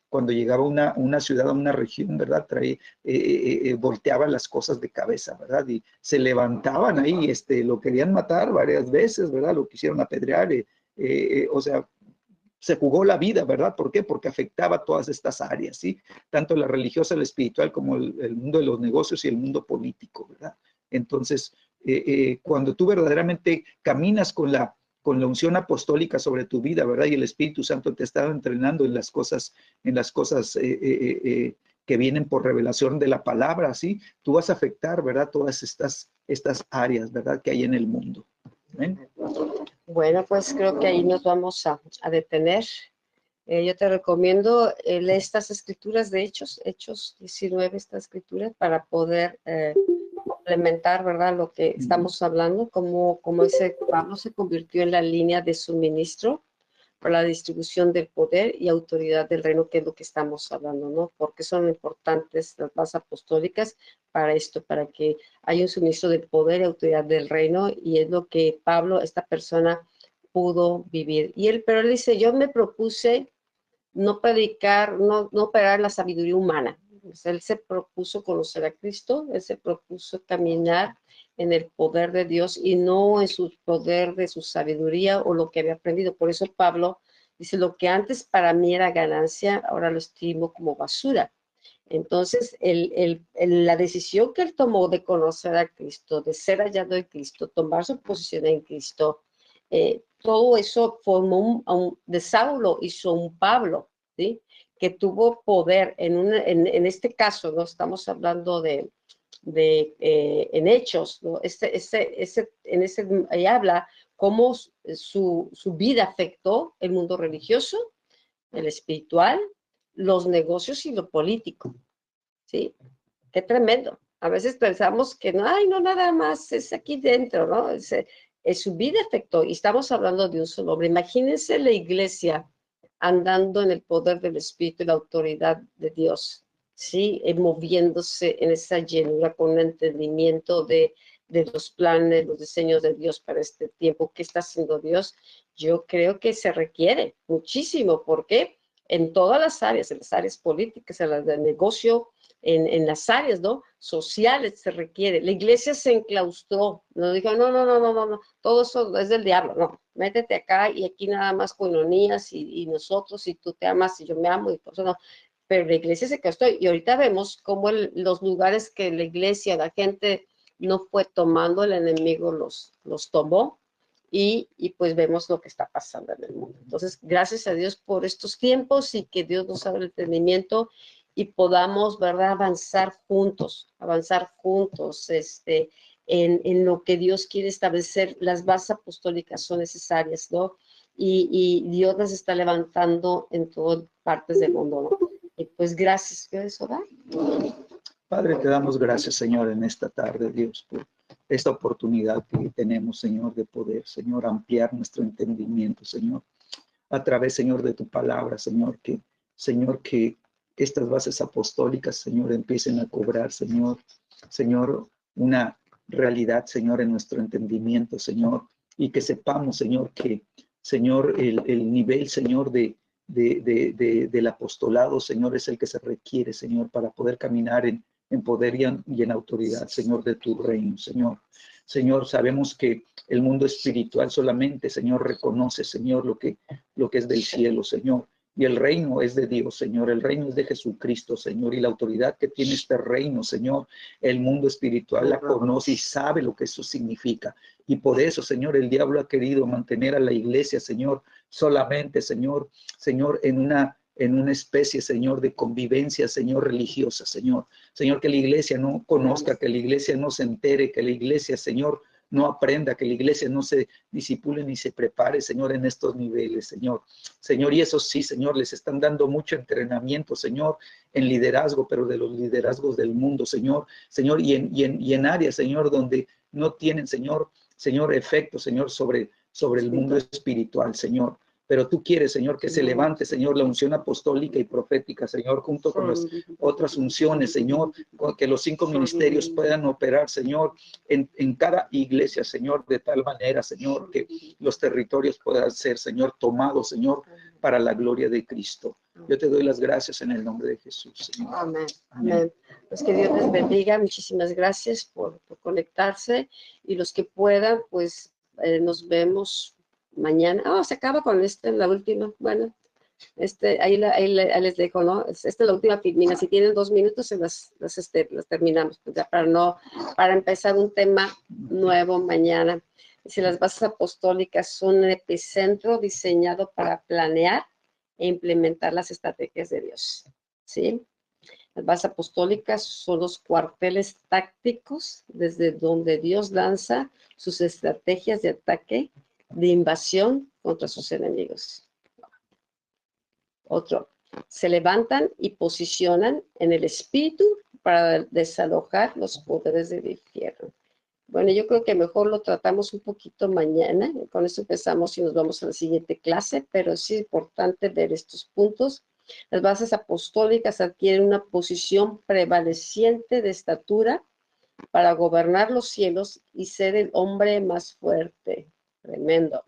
Speaker 2: Cuando llegaba a una ciudad, a una región, ¿verdad? Volteaba las cosas de cabeza, ¿verdad? Y se levantaban ahí, lo querían matar varias veces, ¿verdad? Lo quisieron apedrear, o sea, se jugó la vida, ¿verdad? ¿Por qué? Porque afectaba todas estas áreas, ¿sí? Tanto la religiosa, la espiritual, como el mundo de los negocios y el mundo político, ¿verdad? Entonces, cuando tú verdaderamente caminas con la unción apostólica sobre tu vida, ¿verdad? Y el Espíritu Santo te está entrenando en las cosas que vienen por revelación de la palabra, ¿sí? Tú vas a afectar, ¿verdad? Todas estas áreas, ¿verdad? Que hay en el mundo. ¿Ven?
Speaker 1: Bueno, pues creo que ahí nos vamos a detener. Yo te recomiendo leer estas escrituras de Hechos 19, estas escrituras, para poder complementar, ¿verdad? Lo que estamos hablando, como ese Pablo se convirtió en la línea de suministro para la distribución del poder y autoridad del reino, que es lo que estamos hablando, ¿no? Porque son importantes las bases apostólicas para esto, para que haya un suministro de poder y autoridad del reino, y es lo que Pablo, esta persona, pudo vivir. Pero él dice, yo me propuse no predicar, no operar en la sabiduría humana. Pues él se propuso conocer a Cristo, él se propuso caminar en el poder de Dios y no en su poder de su sabiduría o lo que había aprendido. Por eso Pablo dice, lo que antes para mí era ganancia, ahora lo estimo como basura. Entonces, la decisión que él tomó de conocer a Cristo, de ser hallado en Cristo, tomar su posición en Cristo, todo eso formó de Saulo hizo un Pablo, ¿sí? Que tuvo poder en este caso, no estamos hablando en Hechos, ¿no? Ahí habla cómo su vida afectó el mundo religioso, el espiritual, los negocios y lo político, ¿sí? Qué tremendo. A veces pensamos que no, ay, no, nada más, es aquí dentro, ¿no? Su vida afectó, y estamos hablando de un solo hombre. Imagínense la iglesia andando en el poder del Espíritu y la autoridad de Dios, ¿sí? Moviéndose en esa llenura con un entendimiento de los planes, los diseños de Dios para este tiempo. ¿Qué está haciendo Dios? Yo creo que se requiere muchísimo. ¿Por qué? En todas en las áreas políticas, en las de negocio, en las áreas, ¿no? Sociales se requiere. La iglesia se enclaustró, no dijo, no, todo eso es del diablo, no, métete acá y aquí nada más coinonías y nosotros, y tú te amas y yo me amo y por eso no. Pero la iglesia se enclaustró y ahorita vemos cómo los lugares que la iglesia, la gente no fue tomando, el enemigo los tomó. Y pues vemos lo que está pasando en el mundo. Entonces, gracias a Dios por estos tiempos y que Dios nos abra el entendimiento y podamos, ¿verdad?, avanzar juntos, en lo que Dios quiere establecer. Las bases apostólicas son necesarias, ¿no? Y Dios las está levantando en todas partes del mundo, ¿no? Y pues gracias. ¿Quieres orar?
Speaker 2: Padre, te damos gracias, Señor, en esta tarde, Dios, por esta oportunidad que tenemos, Señor, de poder, Señor, ampliar nuestro entendimiento, Señor, a través, Señor, de tu palabra, Señor, que estas bases apostólicas, Señor, empiecen a cobrar, Señor, una realidad, Señor, en nuestro entendimiento, Señor, y que sepamos, Señor, que, Señor, el nivel, Señor, del apostolado, Señor, es el que se requiere, Señor, para poder caminar en poder y en autoridad, Señor, de tu reino, Señor. Señor, sabemos que el mundo espiritual solamente, Señor, reconoce, Señor, lo que es del cielo, Señor. Y el reino es de Dios, Señor. El reino es de Jesucristo, Señor. Y la autoridad que tiene este reino, Señor, el mundo espiritual la conoce y sabe lo que eso significa. Y por eso, Señor, el diablo ha querido mantener a la iglesia, Señor, solamente, Señor, en una especie, Señor, de convivencia, Señor, religiosa, Señor. Señor, que la iglesia no conozca, que la iglesia no se entere, que la iglesia, Señor, no aprenda, que la iglesia no se disipule ni se prepare, Señor, en estos niveles, Señor. Señor, y eso sí, Señor, les están dando mucho entrenamiento, Señor, en liderazgo, pero de los liderazgos del mundo, Señor. Señor, y en áreas, Señor, donde no tienen, Señor, efecto, Señor, sobre el mundo espiritual, Señor. Pero tú quieres, Señor, que se levante, Señor, la unción apostólica y profética, Señor, junto con las otras unciones, Señor, que los 5 ministerios puedan operar, Señor, en cada iglesia, Señor, de tal manera, Señor, que los territorios puedan ser, Señor, tomados, Señor, para la gloria de Cristo. Yo te doy las gracias en el nombre de Jesús, Señor.
Speaker 1: Amén. Amén. Pues que Dios les bendiga. Muchísimas gracias por conectarse. Y los que puedan, pues nos vemos mañana. Se acaba con la última. Bueno, ahí les dejo, ¿no? Esta es la última. Mira, si tienen 2 minutos, las terminamos. Pues ya para empezar un tema nuevo mañana. Si las bases apostólicas son un epicentro diseñado para planear e implementar las estrategias de Dios, ¿sí? Las bases apostólicas son los cuarteles tácticos desde donde Dios lanza sus estrategias de ataque, de invasión contra sus enemigos. Otro, se levantan y posicionan en el espíritu para desalojar los poderes del infierno. Bueno, yo creo que mejor lo tratamos un poquito mañana. Con eso empezamos y nos vamos a la siguiente clase, pero sí es importante ver estos puntos. Las bases apostólicas adquieren una posición prevaleciente de estatura para gobernar los cielos y ser el hombre más fuerte. Tremendo.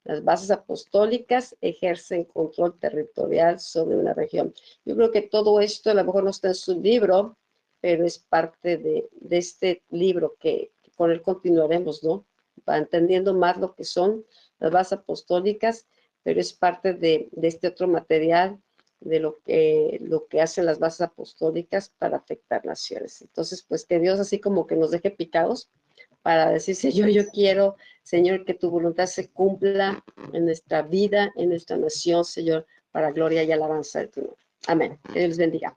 Speaker 1: Las bases apostólicas ejercen control territorial sobre una región. Yo creo que todo esto a lo mejor no está en su libro, pero es parte de este libro que con él continuaremos, ¿no? Para entendiendo más lo que son las bases apostólicas, pero es parte de este otro material de lo que hacen las bases apostólicas para afectar naciones. Entonces, pues que Dios así como que nos deje picados para decirse yo quiero, Señor, que tu voluntad se cumpla en nuestra vida, en nuestra nación, Señor, para gloria y alabanza de tu nombre. Amén. Que Dios les bendiga.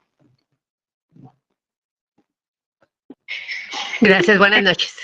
Speaker 3: Gracias, buenas noches.